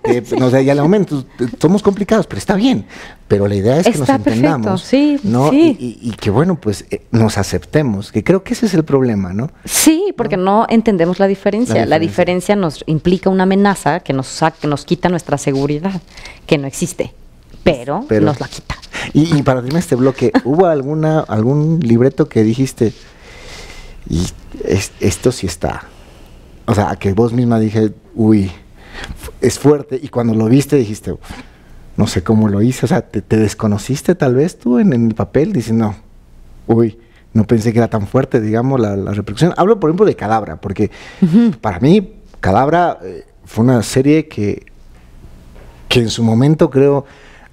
es no, o sea, ya le aumento, somos complicados, pero está bien. Pero la idea es que nos entendamos, sí, ¿no? Sí. Y que, bueno, pues nos aceptemos, que creo que ese es el problema, ¿no? Sí, porque no entendemos la diferencia. La diferencia nos implica una amenaza que nos quita nuestra seguridad, que no existe, pero nos la quita. Y para terminar este bloque, ¿hubo algún libreto que dijiste, y esto sí está? O sea, que vos misma dije, uy, es fuerte, y cuando lo viste dijiste, no sé cómo lo hice, o sea, te desconociste tal vez tú en el papel, diciendo, uy, no pensé que era tan fuerte, digamos, la repercusión. Hablo, por ejemplo, de Cadabra, porque para mí, Cadabra fue una serie que en su momento creo,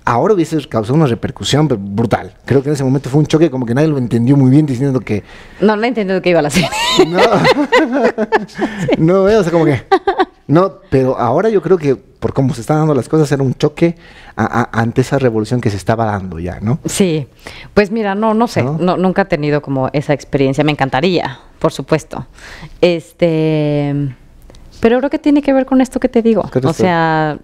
ahora hubiese causado una repercusión brutal. Creo que en ese momento fue un choque como que nadie lo entendió muy bien, diciendo que... No entendió de qué iba la serie. No, no, o sea, como que... No, pero ahora yo creo que por cómo se están dando las cosas era un choque ante esa revolución que se estaba dando ya, ¿no? Sí, pues mira, no sé, ¿no? Nunca he tenido como esa experiencia, me encantaría, por supuesto. Pero creo que tiene que ver con esto que te digo, o sea...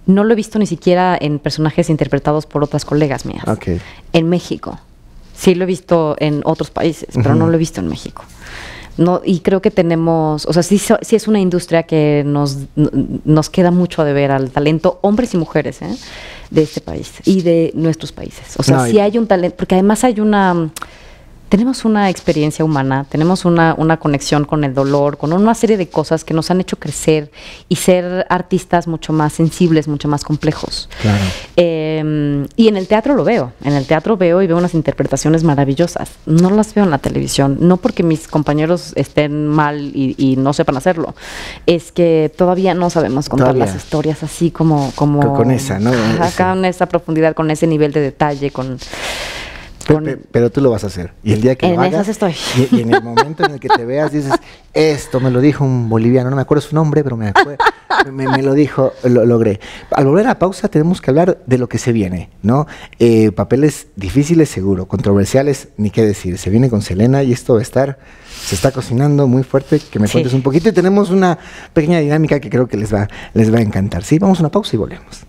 No lo he visto ni siquiera en personajes interpretados por otras colegas mías. Okay. En México. Sí lo he visto en otros países, pero no lo he visto en México. No, y creo que tenemos, o sea, sí es una industria que nos queda mucho a deber al talento, hombres y mujeres, de este país y de nuestros países. O sea, sí hay un talento, porque además tenemos una experiencia humana, tenemos una conexión con el dolor, con una serie de cosas que nos han hecho crecer y ser artistas mucho más sensibles, mucho más complejos. Claro. Y en el teatro lo veo, y veo unas interpretaciones maravillosas. No las veo en la televisión, no porque mis compañeros estén mal y no sepan hacerlo, es que todavía no sabemos contar las historias así como con esa, ¿no? Con esa profundidad, con ese nivel de detalle, pero tú lo vas a hacer. Y el día que lo hagas, esas estoy. Y en el momento en el que te veas, dices, esto me lo dijo un boliviano, no me acuerdo su nombre, pero me lo dijo, lo logré. Al volver a la pausa tenemos que hablar de lo que se viene, ¿no? Papeles difíciles, seguro, controversiales, ni qué decir. Se viene con Selena y esto se está cocinando muy fuerte, que me cuentes un poquito. Y tenemos una pequeña dinámica que creo que les va a encantar. Sí, vamos a una pausa y volvemos.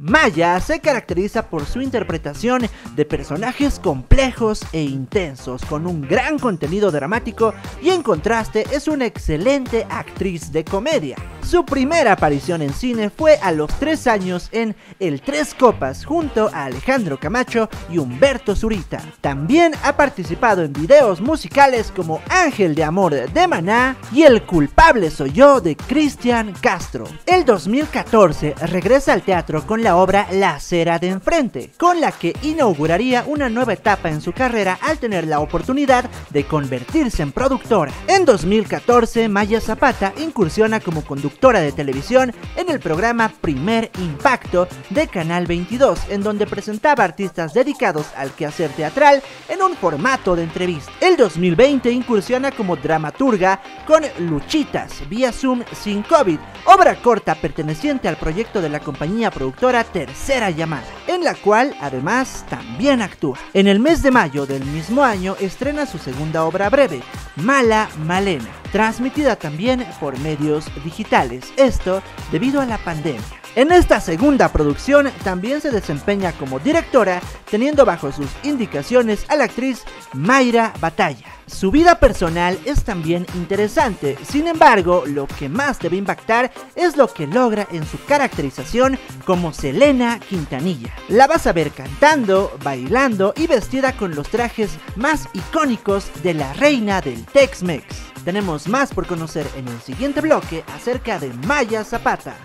Maya se caracteriza por su interpretación de personajes complejos e intensos, con un gran contenido dramático, y en contraste es una excelente actriz de comedia. Su primera aparición en cine fue a los 3 años en El Tres Copas junto a Alejandro Camacho y Humberto Zurita. También ha participado en videos musicales como Ángel de Amor de Maná y El Culpable Soy Yo de Cristian Castro. El 2014 regresa al teatro con la obra La Acera de Enfrente, con la que inauguraría una nueva etapa en su carrera al tener la oportunidad de convertirse en productora. En 2014, Maya Zapata incursiona como conductora de televisión en el programa Primer Impacto de Canal 22, en donde presentaba artistas dedicados al quehacer teatral en un formato de entrevista. El 2020 incursiona como dramaturga con Luchitas, vía Zoom sin COVID, obra corta perteneciente al proyecto de la compañía productora Tercera Llamada, en la cual además también actúa. En el mes de mayo del mismo año estrena su segunda obra breve, Mala Malena, transmitida también por medios digitales, esto debido a la pandemia. En esta segunda producción también se desempeña como directora, teniendo bajo sus indicaciones a la actriz Mayra Batalla. Su vida personal es también interesante, sin embargo, lo que más debe impactar es lo que logra en su caracterización como Selena Quintanilla. La vas a ver cantando, bailando y vestida con los trajes más icónicos de la reina del Tex-Mex. Tenemos más por conocer en el siguiente bloque acerca de Maya Zapata.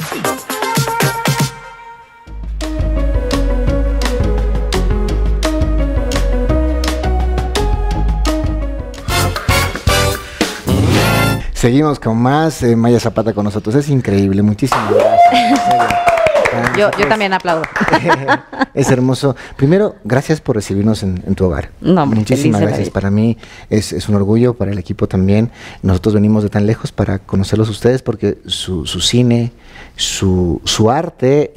Seguimos con más. Maya Zapata con nosotros. Es increíble. Muchísimas gracias. Yo también aplaudo. Es hermoso. Primero, gracias por recibirnos en tu hogar. No, muchísimas gracias. Para mí es un orgullo, para el equipo también. Nosotros venimos de tan lejos para conocerlos ustedes, porque su cine, su arte,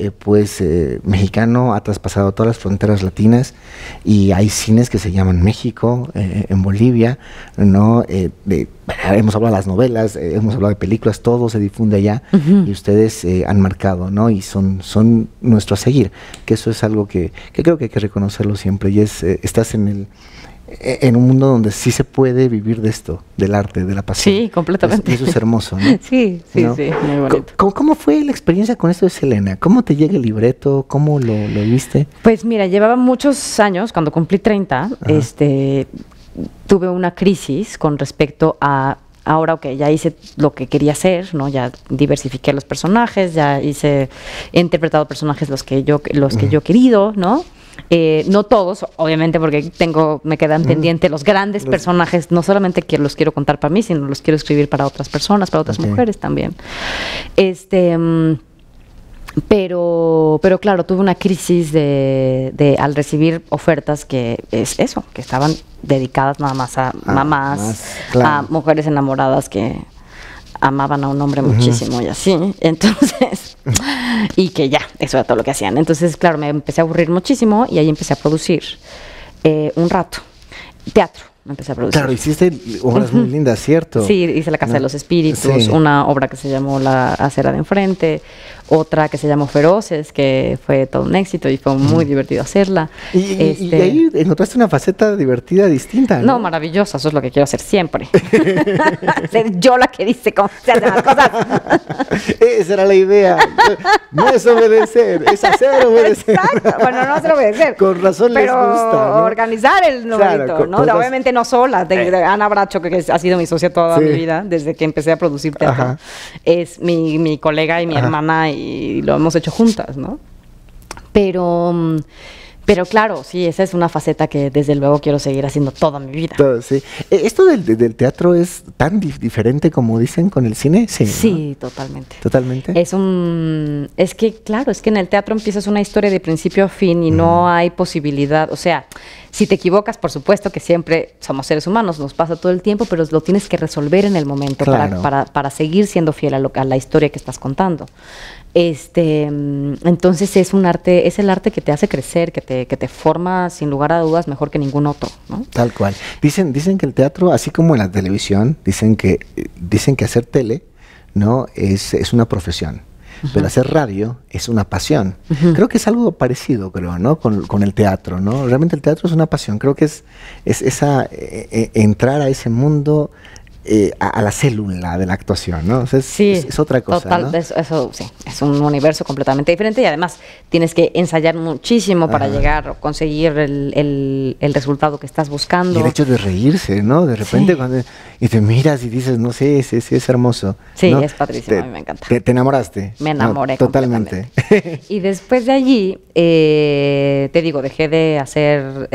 mexicano, ha traspasado todas las fronteras latinas, y hay cines que se llaman México, en Bolivia, ¿no? Hemos hablado de las novelas, hemos hablado de películas, todo se difunde allá, y ustedes han marcado, ¿no? Y son nuestro a seguir, que eso es algo que creo que hay que reconocerlo siempre, y estás en en un mundo donde sí se puede vivir de esto, del arte, de la pasión. Sí, completamente. Y eso es hermoso, ¿no? Sí, sí, ¿No? sí, muy bonito. ¿Cómo fue la experiencia con esto de Selena? ¿Cómo te llega el libreto? ¿Cómo lo viste? Pues mira, llevaba muchos años, cuando cumplí 30, tuve una crisis con respecto a ahora, ok, ya hice lo que quería hacer, ¿no? Ya diversifiqué los personajes, he interpretado personajes los que yo he querido, ¿no? No todos, obviamente, porque me quedan pendientes los grandes personajes, no solamente que los quiero contar para mí, sino los quiero escribir para otras personas, para otras mujeres también. Pero claro, tuve una crisis al recibir ofertas que es eso, que estaban dedicadas nada más a mamás, a mujeres enamoradas que amaban a un hombre muchísimo y así, entonces, y que ya, eso era todo lo que hacían. Entonces, claro, me empecé a aburrir muchísimo y ahí empecé a producir un rato, teatro. Empecé a producir. Claro, hiciste obras muy lindas, ¿cierto? Sí, hice La Casa de los Espíritus, una obra que se llamó La Acera de Enfrente, otra que se llamó Feroces, que fue todo un éxito y fue muy divertido hacerla. Y ahí encontraste una faceta divertida, distinta, ¿no? No, maravillosa, eso es lo que quiero hacer siempre. Ser yo la que dice cómo se hacen las cosas. Esa era la idea. No es obedecer, es hacer obedecer. Exacto. Bueno, no hacer obedecer. Con razón les gusta, ¿no? Organizar el numerito, Claro, ¿no? Obviamente no sola. Ana Bracho, que ha sido mi socia toda mi vida, desde que empecé a producir teatro. Es mi colega y mi hermana y lo hemos hecho juntas, ¿no? Pero claro, sí, esa es una faceta que desde luego quiero seguir haciendo toda mi vida. Sí. ¿Esto del teatro es tan diferente como dicen con el cine? Sí, ¿no? Totalmente. ¿Totalmente? Es que, claro, es que en el teatro empiezas una historia de principio a fin y no hay posibilidad, o sea, si te equivocas, por supuesto que siempre somos seres humanos, nos pasa todo el tiempo, pero lo tienes que resolver en el momento para seguir siendo fiel a la historia que estás contando. Entonces es un arte, es el arte que te hace crecer, que te forma sin lugar a dudas mejor que ningún otro, ¿no? Tal cual. Dicen que el teatro, así como en la televisión, dicen que hacer tele, ¿no? es una profesión. Pero hacer radio es una pasión. Creo que es algo parecido, ¿no? Con el teatro, ¿no? Realmente el teatro es una pasión. Creo que es entrar a ese mundo, a la célula de la actuación, ¿no? O sea, es otra cosa, total, ¿no? Eso sí, es un universo completamente diferente y además tienes que ensayar muchísimo para llegar a conseguir el resultado que estás buscando. Y el hecho de reírse, ¿no? De repente y te miras y dices, no sé, sí, es hermoso. Sí, ¿no? es padrísimo, a mí me encanta. ¿Te enamoraste? Me enamoré totalmente. Y después de allí, te digo, dejé de hacer,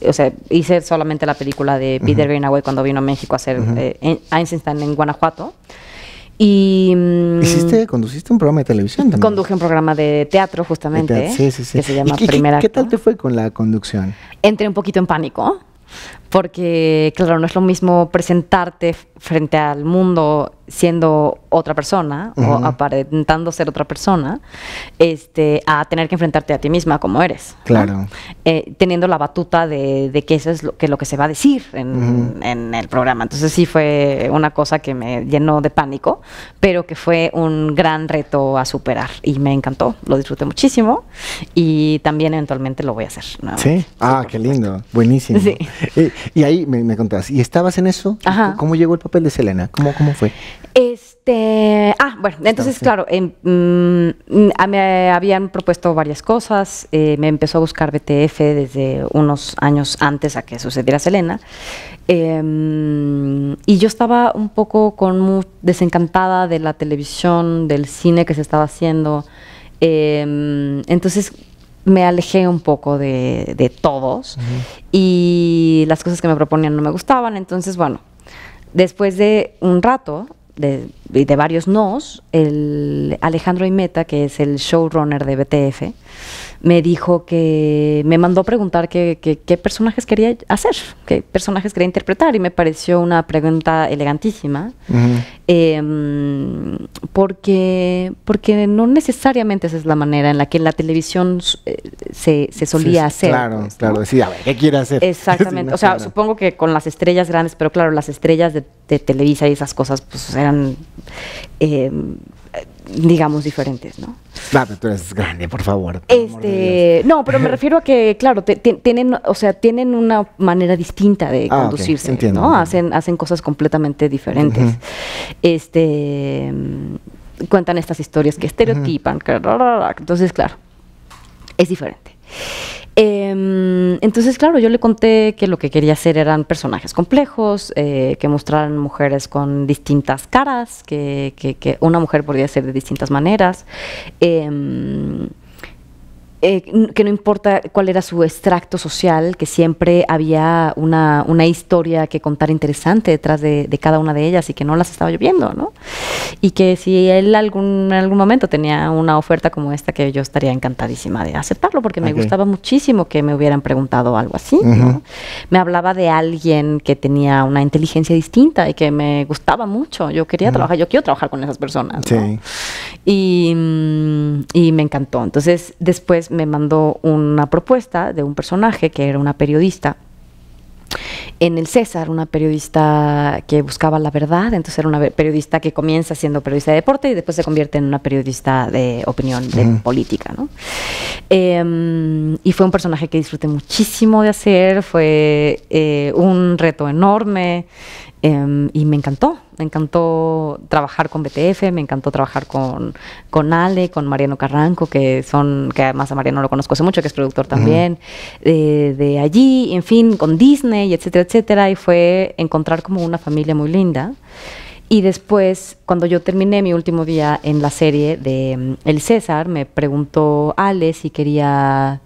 o sea, hice solamente la película de Peter Greenaway cuando vino a México a hacer Einstein en Guanajuato. Y conduciste un programa de televisión también. Conduje un programa de teatro justamente, sí. que se llama Primer Acto. ¿Qué tal te fue con la conducción? Entré un poquito en pánico, porque claro, no es lo mismo presentarte frente al mundo siendo otra persona o aparentando ser otra persona, a tener que enfrentarte a ti misma como eres. Claro. ¿No? Teniendo la batuta de que eso es lo que se va a decir en el programa. Entonces sí fue una cosa que me llenó de pánico, pero que fue un gran reto a superar y me encantó, lo disfruté muchísimo y también eventualmente lo voy a hacer nuevamente. ¿Sí? Ah, qué lindo, buenísimo. Sí. Y ahí me contabas, ¿y estabas en eso? Ajá. ¿Cómo llegó el papel de Selena? ¿Cómo fue? Bueno, entonces, claro, me habían propuesto varias cosas, me empezó a buscar BTF desde unos años antes a que sucediera Selena, y yo estaba un poco desencantada de la televisión, del cine que se estaba haciendo, entonces me alejé un poco de todos y las cosas que me proponían no me gustaban, entonces, bueno, después de un rato de varios nos, el Alejandro Imeta, que es el showrunner de BTF, me dijo que me mandó a preguntar qué personajes quería hacer, qué personajes quería interpretar, y me pareció una pregunta elegantísima. porque no necesariamente esa es la manera en la que en la televisión se solía hacer. Claro, pues, claro, ¿no? decir, a ver, ¿qué quiere hacer? Exactamente, Sí, no, o sea, claro. supongo que con las estrellas grandes, pero claro, las estrellas de Televisa y esas cosas, pues eran, digamos, diferentes, ¿no? Ah, pero tú eres grande, por favor. por amor de Dios. No, pero me refiero a que, claro, tienen, o sea, tienen una manera distinta de Ah, ok, conducirse, entiendo, ¿no? entiendo. Hacen cosas completamente diferentes. Ujú. Cuentan estas historias que estereotipan, entonces, claro, es diferente. Entonces, claro, yo le conté que lo que quería hacer eran personajes complejos, que mostraran mujeres con distintas caras, que una mujer podría ser de distintas maneras, que no importa cuál era su extracto social, que siempre había una historia que contar interesante detrás de cada una de ellas y que no las estaba yo viendo, ¿no? Y que si él en algún momento tenía una oferta como esta, que yo estaría encantadísima de aceptarlo, porque me Ok. gustaba muchísimo que me hubieran preguntado algo así, ¿no? Ujú. Me hablaba de alguien que tenía una inteligencia distinta y que me gustaba mucho. Yo quería trabajar, yo quiero trabajar con esas personas, ¿no? Sí. Y me encantó. Entonces, después me mandó una propuesta de un personaje que era una periodista en el César, una periodista que buscaba la verdad. Entonces era una periodista que comienza siendo periodista de deporte y después se convierte en una periodista de opinión, de política, ¿no? Y fue un personaje que disfruté muchísimo de hacer, fue un reto enorme. Y me encantó trabajar con BTF, me encantó trabajar con Ale, con Mariano Carranco, que además a Mariano lo conozco hace mucho, que es productor también, de allí, en fin, con Disney, etcétera, etcétera, y fue encontrar como una familia muy linda. Y después, cuando yo terminé mi último día en la serie de El César, me preguntó Ale si quería,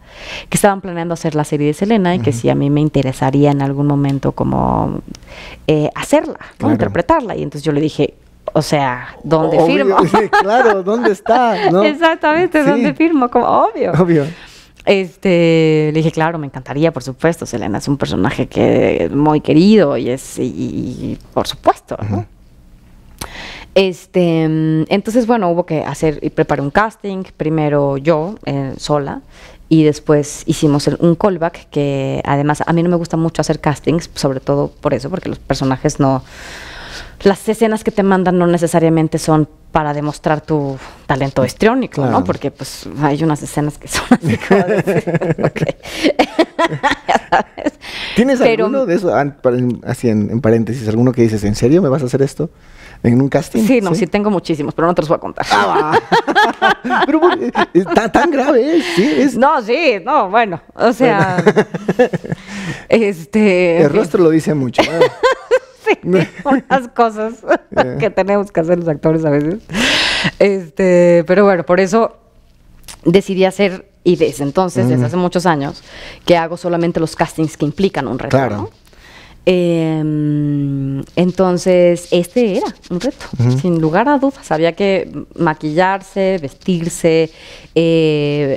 que estaban planeando hacer la serie de Selena y que si a mí me interesaría en algún momento como hacerla, ¿no? Claro. Interpretarla. Y entonces yo le dije, o sea, ¿dónde Obvio, firmo? sí, claro, ¿dónde está? ¿No? Exactamente, Sí. ¿dónde firmo? Como, obvio. Obvio. Le dije, claro, me encantaría, por supuesto. Selena es un personaje que es muy querido y por supuesto, ¿no? Entonces, bueno, hubo que hacer y preparé un casting, primero yo, sola, y después hicimos un callback, que además a mí no me gusta mucho hacer castings, sobre todo por eso, porque los personajes las escenas que te mandan no necesariamente son para demostrar tu talento histriónico, Claro. ¿no? Porque pues hay unas escenas que son así como de, ya sabes. ¿Tienes Pero- alguno de esos, así en paréntesis, alguno que dices, ¿en serio me vas a hacer esto? ¿En un casting? Sí, no, sí tengo muchísimos, pero no te los voy a contar. Pero tan grave es, sí. No, sí, no, bueno, o sea, El rostro lo dice mucho. ¿no? sí, unas cosas que tenemos que hacer los actores a veces. Pero bueno, por eso decidí hacer, y desde entonces, desde hace muchos años, que hago solamente los castings que implican un reto, Claro. ¿no? Entonces, este era un reto, sin lugar a dudas. Había que maquillarse, vestirse,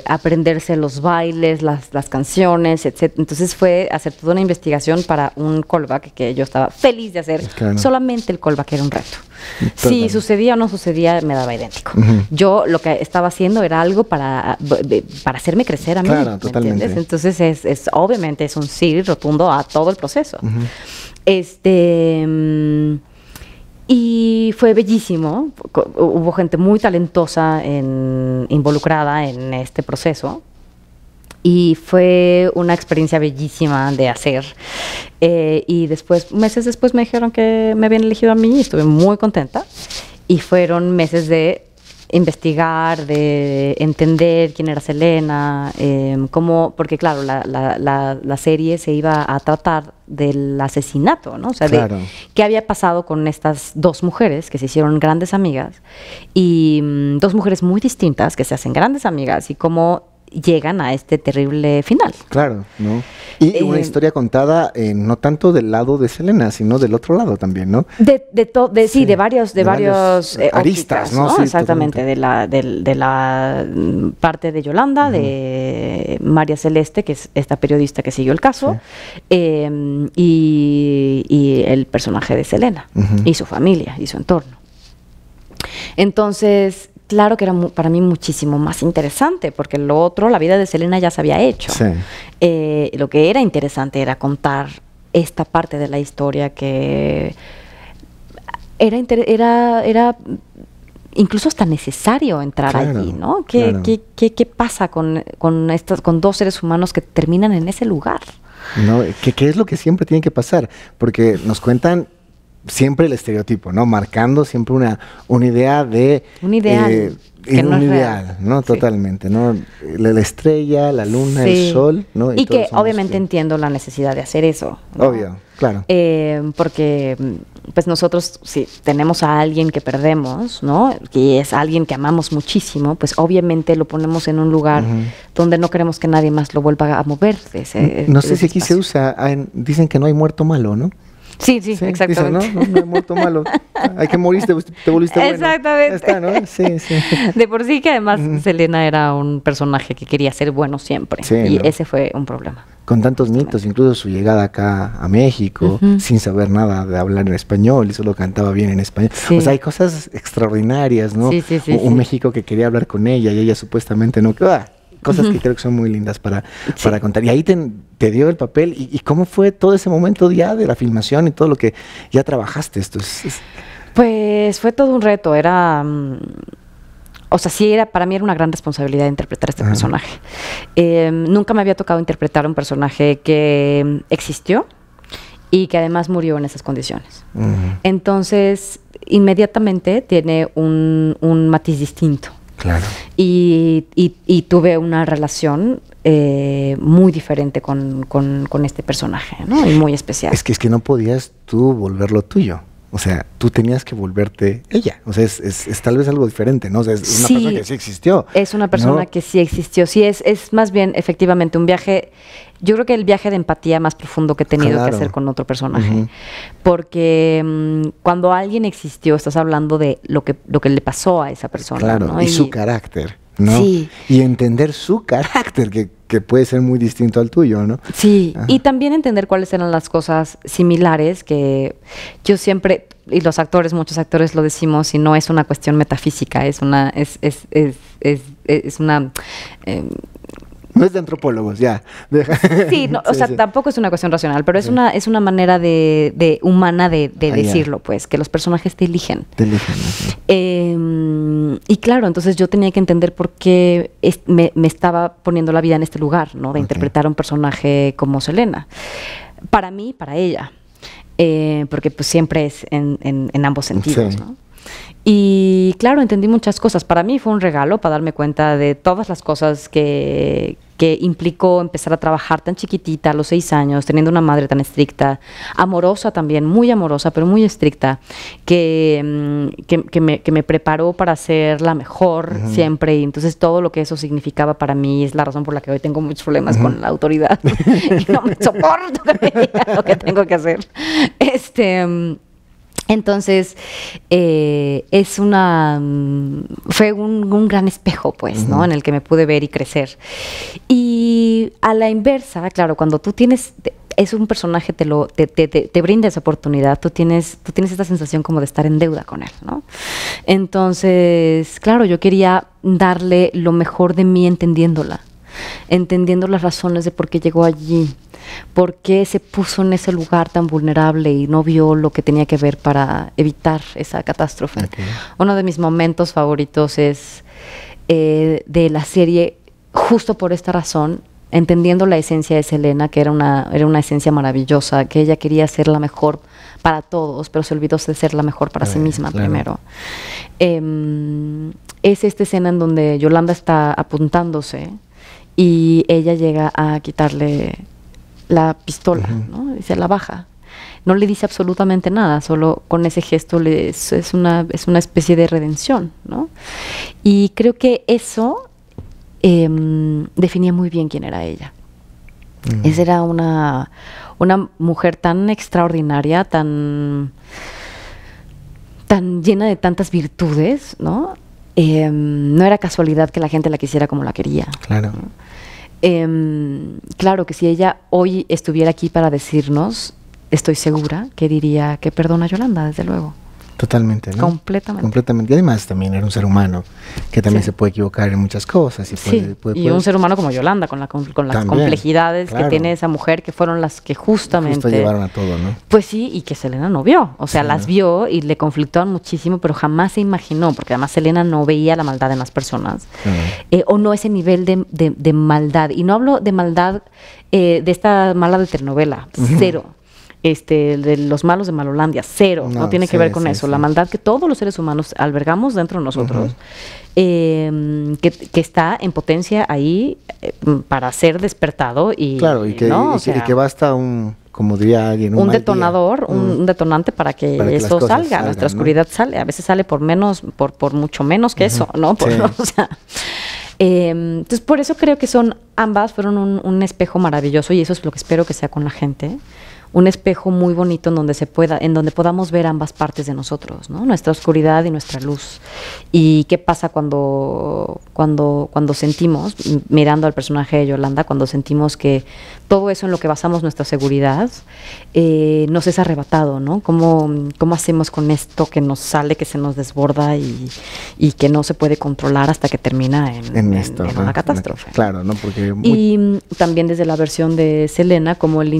aprenderse los bailes, las canciones, etc. Entonces fue hacer toda una investigación para un callback que yo estaba feliz de hacer. Claro. Solamente el callback era un reto. Si Totalmente. sucedía o no sucedía, me daba idéntico. Yo lo que estaba haciendo era algo para hacerme crecer a mí. Claro, ¿me totalmente. entiendes? Entonces, obviamente es un sí rotundo a todo el proceso. Y fue bellísimo. Hubo gente muy talentosa involucrada en este proceso. Y fue una experiencia bellísima de hacer. Y después, meses después, me dijeron que me habían elegido a mí y estuve muy contenta. Y fueron meses de investigar, de entender quién era Selena, porque claro, la serie se iba a tratar del asesinato, ¿no? O sea, Claro. de qué había pasado con estas dos mujeres que se hicieron grandes amigas y dos mujeres muy distintas que se hacen grandes amigas y cómo llegan a este terrible final. Claro, ¿no? Y una historia contada no tanto del lado de Selena, sino del otro lado también, ¿no? Sí, de varios aristas, ópticas, ¿no? ¿no? Sí, Exactamente, de la parte de Yolanda, de María Celeste, que es esta periodista que siguió el caso, y el personaje de Selena, y su familia, y su entorno. Entonces, claro que era para mí muchísimo más interesante, porque lo otro, la vida de Selena ya se había hecho. Sí. Lo que era interesante era contar esta parte de la historia que era incluso hasta necesario entrar Claro, allí, ¿no? claro. ¿Qué pasa con dos seres humanos que terminan en ese lugar? ¿No? ¿Qué es lo que siempre tiene que pasar? Porque nos cuentan siempre el estereotipo, ¿no? Marcando siempre una idea de... Un ideal, que no un es ideal, real. ¿no? Sí. Totalmente, ¿no? La estrella, la luna, Sí. el sol, ¿no? Y que todos somos obviamente que- entiendo la necesidad de hacer eso, ¿no? Obvio, claro. Porque pues nosotros, si tenemos a alguien que perdemos, ¿no? Que es alguien que amamos muchísimo, pues obviamente lo ponemos en un lugar Ujú. donde no queremos que nadie más lo vuelva a mover. No sé si aquí se usa, dicen que no hay muerto malo, ¿no? Sí, sí, Dicen, exactamente. no hay muerto malo. Hay que morir, te volviste bueno. Exactamente. Ya está, ¿no? Sí, sí. De por sí que además Ujú. Selena era un personaje que quería ser bueno siempre. Sí, y ¿no? ese fue un problema. Con tantos mitos, incluso su llegada acá a México, Ujú. sin saber nada de hablar en español, y solo cantaba bien en español. Sí. O sea, hay cosas extraordinarias, ¿no? Sí, sí, sí, un sí. México que quería hablar con ella y ella supuestamente no. Cosas que creo que son muy lindas para contar. Y ahí te dio el papel. ¿Y cómo fue todo ese momento ya de la filmación y todo lo que ya trabajaste? Pues fue todo un reto, o sea, sí, para mí era una gran responsabilidad interpretar este Ajá. personaje. Nunca me había tocado interpretar un personaje que existió y que además murió en esas condiciones. Ujú. Entonces, inmediatamente tiene un matiz distinto. Claro. Y tuve una relación muy diferente con este personaje, ¿no? Y muy especial. Es que no podías tú volverlo tuyo. O sea, tú tenías que volverte ella. O sea, es tal vez algo diferente, ¿no? O sea, es una Sí, persona que sí existió. Es una persona ¿no? que sí existió. Sí, es más bien efectivamente un viaje. Yo creo que el viaje de empatía más profundo que he tenido Claro. que hacer con otro personaje. Ujú. Porque cuando alguien existió, estás hablando de lo que le pasó a esa persona. Claro, ¿no? y su carácter, ¿no? Sí. Y entender su carácter, que puede ser muy distinto al tuyo, ¿no? Sí, Ajá. y también entender cuáles eran las cosas similares que yo siempre, y los actores, muchos actores lo decimos, y no es una cuestión metafísica, es una No es de antropólogos, ya. sí, no, o sea, sí. tampoco es una cuestión racional, pero Sí. es una manera de humana de Ah, ya. decirlo, pues, que los personajes te eligen. Te eligen, ¿no? Y claro, entonces yo tenía que entender por qué me estaba poniendo la vida en este lugar, ¿no? De Ok. interpretar a un personaje como Selena. Para mí, para ella. Porque pues siempre es en ambos sentidos, Sí. ¿no? Y claro, entendí muchas cosas. Para mí fue un regalo para darme cuenta de todas las cosas que implicó empezar a trabajar tan chiquitita, a los 6 años, teniendo una madre tan estricta, amorosa también, muy amorosa, pero muy estricta, que me preparó para ser la mejor siempre. Y entonces todo lo que eso significaba para mí es la razón por la que hoy tengo muchos problemas con la autoridad. Y no me soporto que me digan lo que tengo que hacer. Entonces, fue un gran espejo, pues, ¿no? En el que me pude ver y crecer. Y a la inversa, claro, cuando tú es un personaje, te brinda esa oportunidad, tú tienes esta sensación como de estar en deuda con él, ¿no? Entonces, claro, yo quería darle lo mejor de mí entendiendo las razones de por qué llegó allí, por qué se puso en ese lugar tan vulnerable y no vio lo que tenía que ver para evitar esa catástrofe. Ok. Uno de mis momentos favoritos es de la serie, justo por esta razón, entendiendo la esencia de Selena, que era una esencia maravillosa, que ella quería ser la mejor para todos, pero se olvidó de ser la mejor para sí misma claro. primero. Es esta escena en donde Yolanda está apuntándose y ella llega a quitarle la pistola, ¿no? Y se la baja. No le dice absolutamente nada, solo con ese gesto es una especie de redención, ¿no? Y creo que eso definía muy bien quién era ella. Esa era una mujer tan extraordinaria, tan llena de tantas virtudes, ¿no? No era casualidad que la gente la quisiera como la quería. Claro. Claro que si ella hoy estuviera aquí para decirnos, estoy segura que diría que perdona a Yolanda, desde luego. Totalmente, ¿no? Completamente. Completamente. Y además también era un ser humano que también Sí. se puede equivocar en muchas cosas. Y Sí, y un ser humano como Yolanda, con las También, complejidades claro. que tiene esa mujer, que fueron las que justamente... Justo llevaron a todo, ¿no? Pues sí, y que Selena no vio. O sea, Sí, las ¿no? vio y le conflictuaban muchísimo, pero jamás se imaginó, porque además Selena no veía la maldad en las personas. O no ese nivel de maldad. Y no hablo de maldad de esta mala de telenovela, cero. De los malos de Malolandia, cero. No tiene que ver con eso. La maldad que todos los seres humanos albergamos dentro de nosotros, que está en potencia ahí para ser despertado. Y, claro, y que, ¿no? y que basta como diría alguien, un mal día. detonador, un detonante para que Para que las eso cosas salga. salgan, Nuestra ¿no? oscuridad sale, a veces sale por mucho menos que eso, ¿no? Sí. O sea, entonces, por eso creo que ambas fueron un espejo maravilloso, y eso es lo que espero que sea con la gente. Un espejo muy bonito en donde podamos ver ambas partes de nosotros, ¿no? Nuestra oscuridad y nuestra luz. Y qué pasa cuando sentimos, mirando al personaje de Yolanda, cuando sentimos que todo eso en lo que basamos nuestra seguridad nos es arrebatado, ¿no? ¿Cómo hacemos con esto que nos sale, que se nos desborda y que no se puede controlar hasta que termina en una catástrofe? Claro, ¿no? Porque Y también desde la versión de Selena, como el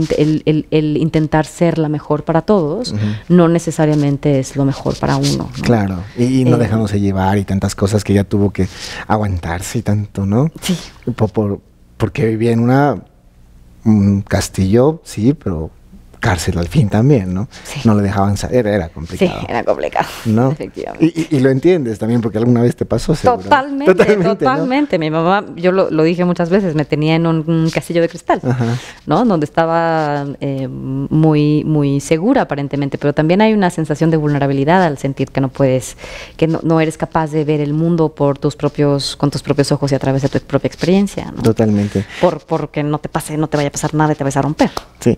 intentar ser la mejor para todos, no necesariamente es lo mejor para uno, ¿no? Claro, y no dejándose llevar y tantas cosas que ella tuvo que aguantarse y tanto, ¿no? Sí. Porque vivía en un castillo, sí, pero cárcel al fin también, ¿no? Sí. No le dejaban salir, era complicado. Sí, era complicado, ¿no? efectivamente. Y lo entiendes también, porque alguna vez te pasó, seguro. Totalmente. ¿no? Mi mamá, yo lo dije muchas veces, me tenía en un castillo de cristal, ¿no? Donde estaba muy, muy segura aparentemente, pero también hay una sensación de vulnerabilidad al sentir que no puedes, que no eres capaz de ver el mundo con tus propios ojos y a través de tu propia experiencia, ¿no? Totalmente. Porque no te vaya a pasar nada y te vas a romper. Sí.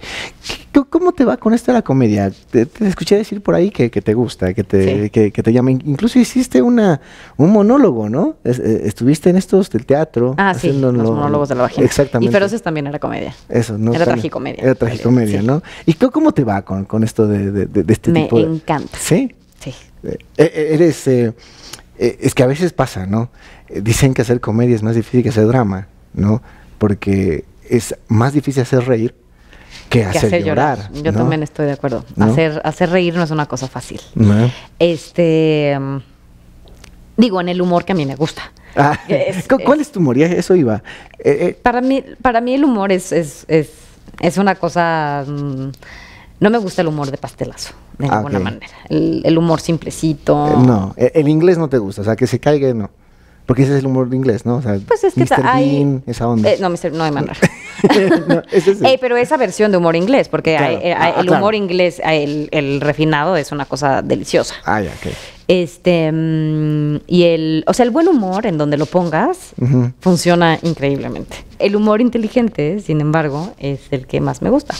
¿Cómo te va con esto de la comedia? Te escuché decir por ahí que te gusta, que te llama. Incluso hiciste un monólogo, ¿no? Estuviste en estos del teatro. Sí, los monólogos de la vagina. Exactamente. Y Feroces también era comedia. Eso, ¿no? Era tragicomedia. Era tragicomedia, sí. ¿no? ¿Y cómo te va con esto de este tipo de...? Me encanta. ¿Sí? Sí. Es que a veces pasa, ¿no? Dicen que hacer comedia es más difícil que hacer drama, ¿no? Porque es más difícil hacer reír que hacer llorar. Yo también estoy de acuerdo. ¿No? Hacer reír no es una cosa fácil. ¿No? Digo, en el humor que a mí me gusta. ¿Cuál es tu humor? Eso iba. Para mí el humor es una cosa... no me gusta el humor de pastelazo, de ninguna manera. El humor simplecito. No, el inglés no te gusta, o sea, que se caiga, no. Porque ese es el humor inglés, ¿no? O sea, pues es que Mr. Bean, esa onda. no hay manera. No, pero esa versión de humor inglés, porque claro. el humor inglés, el refinado es una cosa deliciosa. Ya, ok. Y el buen humor, en donde lo pongas, funciona increíblemente. El humor inteligente, sin embargo, es el que más me gusta.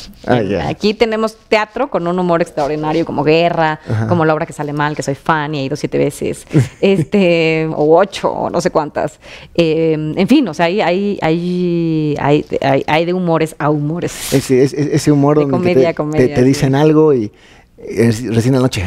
Aquí tenemos teatro con un humor extraordinario, como Guerra, como La obra que sale mal, que soy fan y he ido 7 veces, o 8, o no sé cuántas. En fin, o sea, hay de humores a humores. Ese humor de donde comedia, te dicen algo y recién la noche,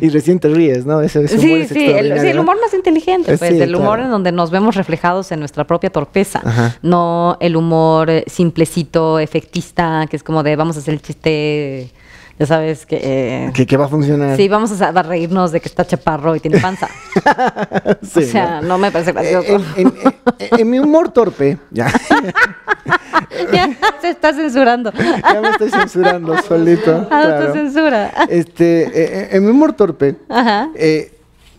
y recién te ríes, ¿no? Ese humor es el humor más inteligente, pues, el humor en donde nos vemos reflejados en nuestra propia torpeza, no el humor simplecito, efectista, que es como de vamos a hacer el chiste, ya sabes que va a funcionar. Sí, vamos a reírnos de que está chaparro y tiene panza. Sí, o sea, no me parece gracioso. En mi humor torpe, ya se está censurando. Ya me estoy censurando solito. Autocensura. En mi humor torpe,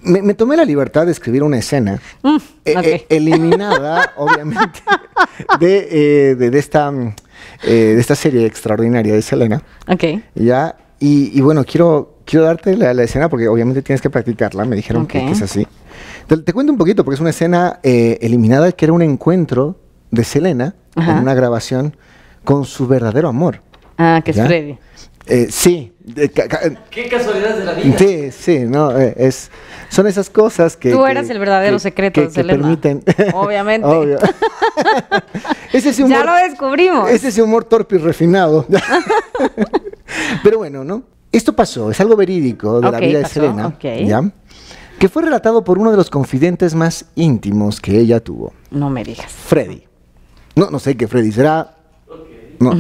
me tomé la libertad de escribir una escena eliminada, obviamente, de esta serie extraordinaria de Selena. Ok. Ya, y bueno, quiero darte la escena porque obviamente tienes que practicarla. Me dijeron que es así. Te cuento un poquito porque es una escena eliminada que era un encuentro de Selena en una grabación con su verdadero amor. Que es Freddy. Sí. Qué casualidades de la vida. Sí, no, son esas cosas que... Tú eras el verdadero secreto de Selena. Que permiten... Obviamente. Obvio. Ese humor, ya lo descubrimos. Es ese humor torpe y refinado. Pero bueno, ¿no? Esto pasó, es algo verídico de la vida de Selena, ¿ya? Que fue relatado por uno de los confidentes más íntimos que ella tuvo. No me digas. Freddy. No sé qué Freddy será. No,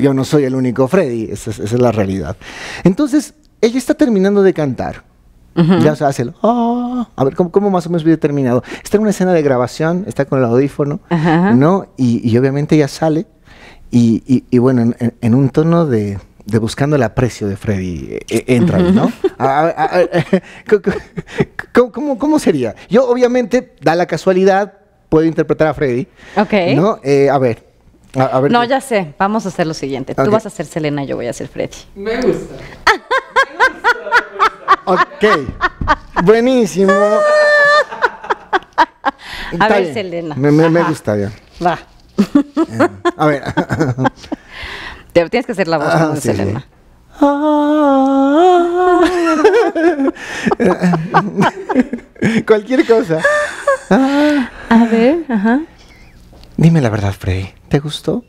yo no soy el único Freddy, esa es la realidad. Entonces, ella está terminando de cantar. Ya se hace el... a ver, ¿cómo más o menos viene terminado? Está en una escena de grabación, está con el audífono, ¿no? Y obviamente ella sale y bueno, en un tono de buscando el aprecio de Freddy, entra ahí, ¿no? ¿Cómo sería? Yo, obviamente, da la casualidad, puedo interpretar a Freddy. Ok. ¿No? A ver. No, ya sé. Vamos a hacer lo siguiente. Tú vas a ser Selena y yo voy a ser Freddy. Me gusta. Ok. Buenísimo. A ver, Selena. Me gusta bien. Va. A ver. Tienes que hacer la voz como de Selena. Cualquier cosa. A ver, Dime la verdad, Freddy. ¿Te gustó?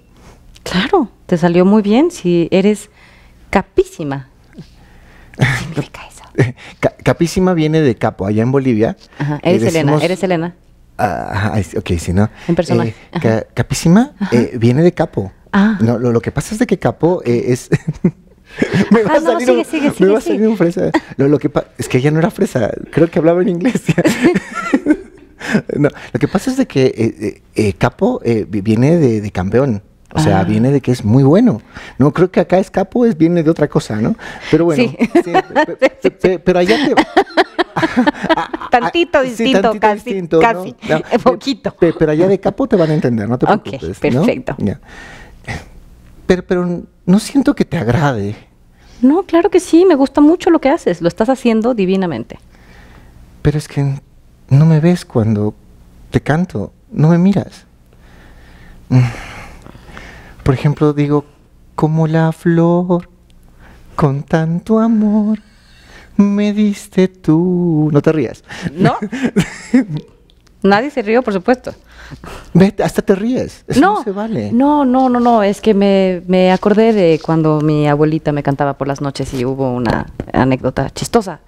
Claro, te salió muy bien. Si eres capísima. ¿Qué significa eso? Capísima viene de capo, allá en Bolivia. Eres Selena, eres Selena. Ok, sí, ¿no? En personaje. Capísima viene de capo. No, lo que pasa es de que capo es... me va a salir un fresa. Lo que es que ella no era fresa, creo que hablaba en inglés. No, lo que pasa es de que capo viene de campeón. O sea, viene de que es muy bueno. No, creo que acá es capo, viene de otra cosa, ¿no? Pero bueno, pero allá te... Tantito distinto, casi. No, poquito. Pero allá de capo te van a entender, no te preocupes. Ok, perfecto. ¿No? Pero no siento que te agrade. No, claro que sí, me gusta mucho lo que haces. Lo estás haciendo divinamente. Pero es que no me ves cuando te canto, no me miras. Por ejemplo, digo, como la flor, con tanto amor, me diste tú. No te rías. ¿No? Nadie se rió, por supuesto. Vete, hasta te ríes. Eso no se vale. No. Es que me acordé de cuando mi abuelita me cantaba por las noches y hubo una anécdota chistosa.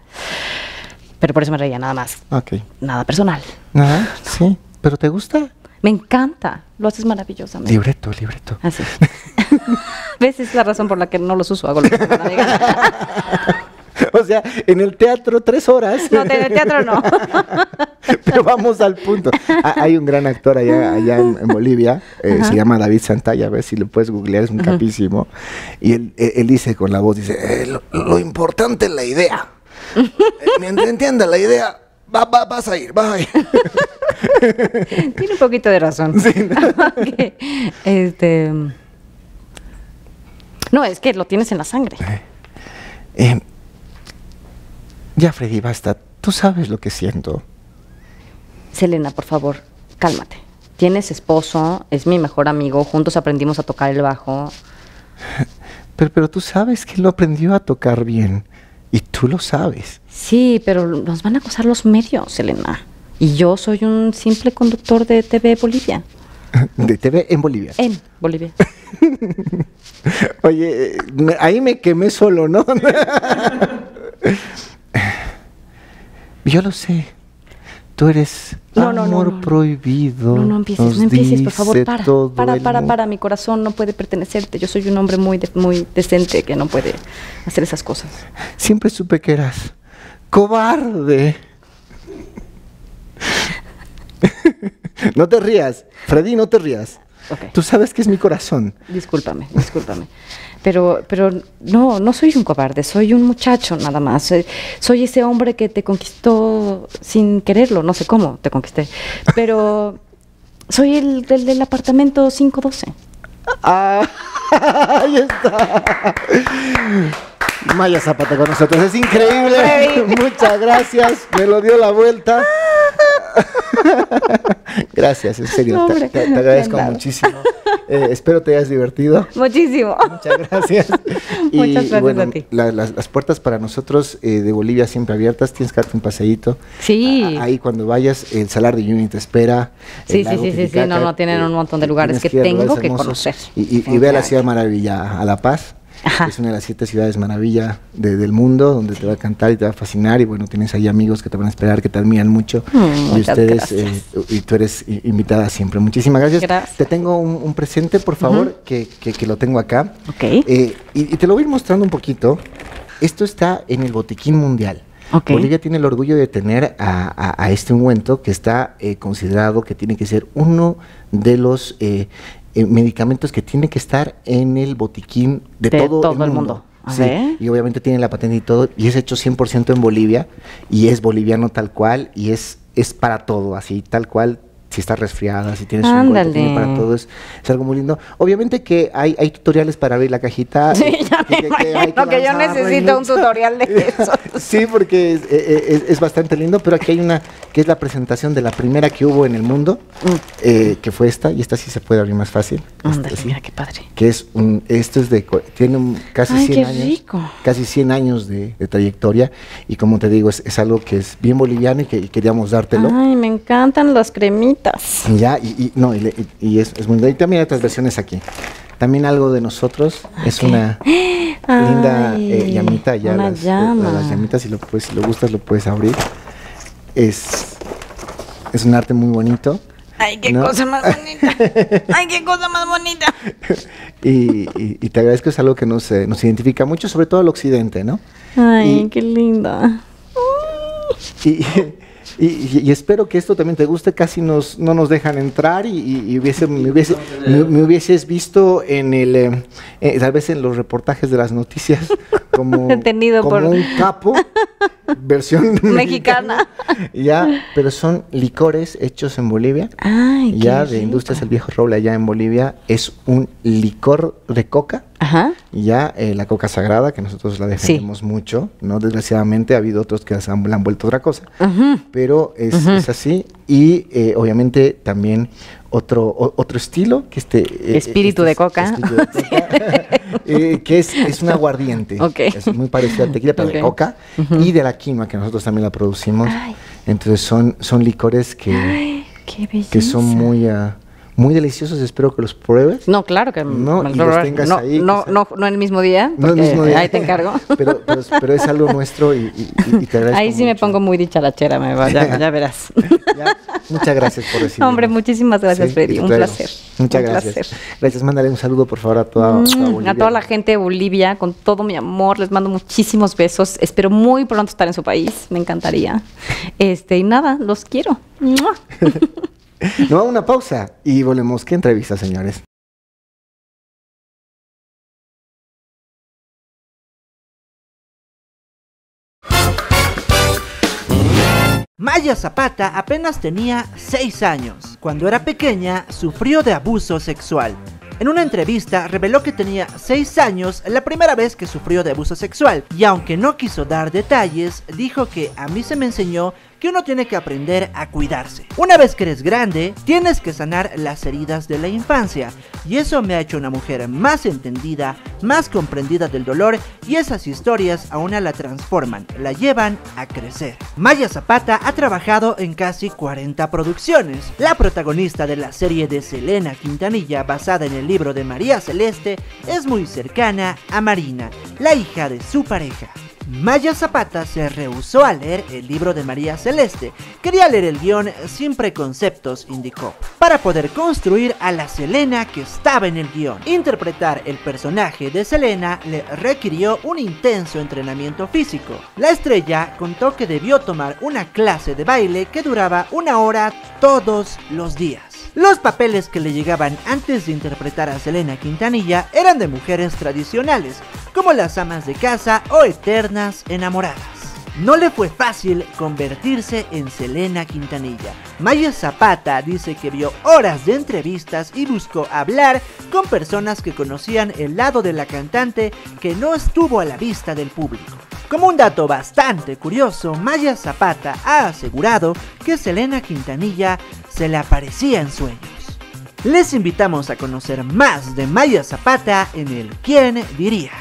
Pero por eso me reía, nada más. Ok. Nada personal. Nada, sí. ¿Pero te gusta? Me encanta. Lo haces maravillosamente. Libreto. Así. ¿Ves? Es la razón por la que no los uso. Hago lo que me da la gana. O sea, en el teatro 3 horas. No, en el teatro no. Pero vamos al punto. Hay un gran actor allá en Bolivia, se llama David Santalla, a ver si lo puedes googlear, es un capísimo. Y él dice con la voz, dice, lo importante es la idea. Mientras entiendas la idea, vas a ir. Tiene un poquito de razón. Sí, ¿no? Okay. No, es que lo tienes en la sangre. Ya, Freddy, basta. Tú sabes lo que siento. Selena, por favor, cálmate. Tienes esposo, es mi mejor amigo, juntos aprendimos a tocar el bajo. Pero tú sabes que él lo aprendió a tocar bien. Y tú lo sabes. Sí, pero nos van a acosar los medios, Selena. Y yo soy un simple conductor de TV Bolivia. ¿De TV en Bolivia? En Bolivia. Oye, ahí me quemé solo, ¿no? Yo lo sé. Tú eres amor prohibido. No empieces, por favor, para. Mi corazón no puede pertenecerte. Yo soy un hombre muy decente que no puede hacer esas cosas. Siempre supe que eras cobarde. No te rías, Freddy, no te rías. Okay. Tú sabes que es mi corazón. Discúlpame. Pero no soy un cobarde, soy un muchacho nada más. Soy ese hombre que te conquistó sin quererlo, no sé cómo te conquisté. Pero soy el del apartamento 512. Ahí está. Maya Zapata con nosotros, es increíble. Muchas gracias, me lo dio la vuelta. Gracias, en serio, no, hombre, te agradezco muchísimo. Espero te hayas divertido. Muchísimo. Muchas gracias. Muchas gracias a ti. Las puertas para nosotros de Bolivia siempre abiertas. Tienes que darte un paseíto. Sí. Ahí cuando vayas, el Salar de Uyuni te espera. Sí. No, tienen un montón de lugares que tengo que conocer. Y ve a la Ciudad Maravilla, a La Paz. Ajá. Es una de las 7 ciudades maravilla del mundo, donde te va a cantar y te va a fascinar. Y bueno, tienes ahí amigos que te van a esperar, que te admiran mucho. Y Muchas gracias. y tú eres invitada siempre. Muchísimas gracias. Gracias. Te tengo un presente, por favor, que lo tengo acá. Ok. Y te lo voy a ir mostrando un poquito. Esto está en el Botiquín Mundial. Ok. Bolivia tiene el orgullo de tener a este ungüento que está considerado que tiene que ser uno de los medicamentos que tiene que estar en el botiquín de todo el mundo. A Sí, ver. y obviamente tiene la patente y todo, y es hecho 100% en Bolivia, y es boliviano tal cual, y es para todo, así, tal cual. Si estás resfriada, si tienes un Ándale. golpe, tiene para todo, es algo muy lindo. Obviamente que hay tutoriales para abrir la cajita. Sí, ya me imagino que yo necesito un tutorial de eso. Sí, porque es bastante lindo, pero aquí hay una que es la presentación de la primera que hubo en el mundo, que fue esta, y esta sí se puede abrir más fácil. Ándale, sí, mira qué padre. que es esto es tiene casi Ay, 100 qué años. rico. Casi 100 años de trayectoria, y como te digo, es algo que es bien boliviano y que queríamos dártelo. Ay, me encantan las cremitas. Ya, y es muy lindo. Y también hay otras versiones aquí. También algo de nosotros, es una linda Ay, llamita, ya una llama. las llamitas, si lo gustas, lo puedes abrir. Es un arte muy bonito. Ay, qué ¿no? cosa más bonita. Ay, qué cosa más bonita. y te agradezco, es algo que nos identifica mucho, sobre todo al occidente, ¿no? Ay, Y- qué linda. Y espero que esto también te guste. Casi no nos dejan entrar, y me hubieses visto en tal vez en los reportajes de las noticias como Detenido por- un capo versión Mexicana. ya, pero son licores hechos en Bolivia. Ay, Ya qué de rico. Industrias El Viejo Roble, allá en Bolivia, es un licor de coca. Ajá. Ya la coca sagrada, que nosotros la defendemos mucho, ¿no? Desgraciadamente ha habido otros que la han vuelto otra cosa, Ujú. pero es así. Y obviamente también otro estilo, que Espíritu de coca. espíritu de coca, que es un aguardiente. Ok. Es muy parecido al tequila, pero de Ok. coca, y de la quinoa, que nosotros también la producimos. Ay. Entonces son licores que Ay, qué belleza. son muy deliciosos. Espero que los pruebes. No, claro que No, y los tengas no, ahí, no, quizá. no el mismo día. No el porque mismo día. Ahí te encargo. pero es algo nuestro, y te agradezco Ahí sí me mucho. pongo muy dicharachera, ya verás. Ya, muchas gracias por recibirme. Hombre, muchísimas gracias, Sí, Freddy. y te Un traigo. placer. Muchas Un gracias. placer. Gracias, mándale un saludo por favor a toda Bolivia. A toda la gente de Bolivia, con todo mi amor, les mando muchísimos besos. Espero muy pronto estar en su país, me encantaría. Y nada, los quiero. ¡Mua! No, una pausa y volvemos. ¿Qué entrevista, señores? Maya Zapata apenas tenía 6 años. Cuando era pequeña, sufrió de abuso sexual. En una entrevista reveló que tenía 6 años la primera vez que sufrió de abuso sexual, y aunque no quiso dar detalles, dijo que a mí se me enseñó que uno tiene que aprender a cuidarse. Una vez que eres grande, tienes que sanar las heridas de la infancia, y eso me ha hecho una mujer más entendida, más comprendida del dolor, y esas historias a una la transforman, la llevan a crecer. Maya Zapata ha trabajado en casi 40 producciones. La protagonista de la serie de Selena Quintanilla, basada en el libro de María Celeste, es muy cercana a Marina, la hija de su pareja. Maya Zapata se rehusó a leer el libro de María Celeste. Quería leer el guión sin preconceptos, indicó, para poder construir a la Selena que estaba en el guión. Interpretar el personaje de Selena le requirió un intenso entrenamiento físico. La estrella contó que debió tomar una clase de baile que duraba 1 hora todos los días. Los papeles que le llegaban antes de interpretar a Selena Quintanilla eran de mujeres tradicionales, como las amas de casa o eternas enamoradas. No le fue fácil convertirse en Selena Quintanilla. Maya Zapata dice que vio horas de entrevistas y buscó hablar con personas que conocían el lado de la cantante que no estuvo a la vista del público. Como un dato bastante curioso, Maya Zapata ha asegurado que Selena Quintanilla se le aparecía en sueños. Les invitamos a conocer más de Maya Zapata en el ¿Quién diría?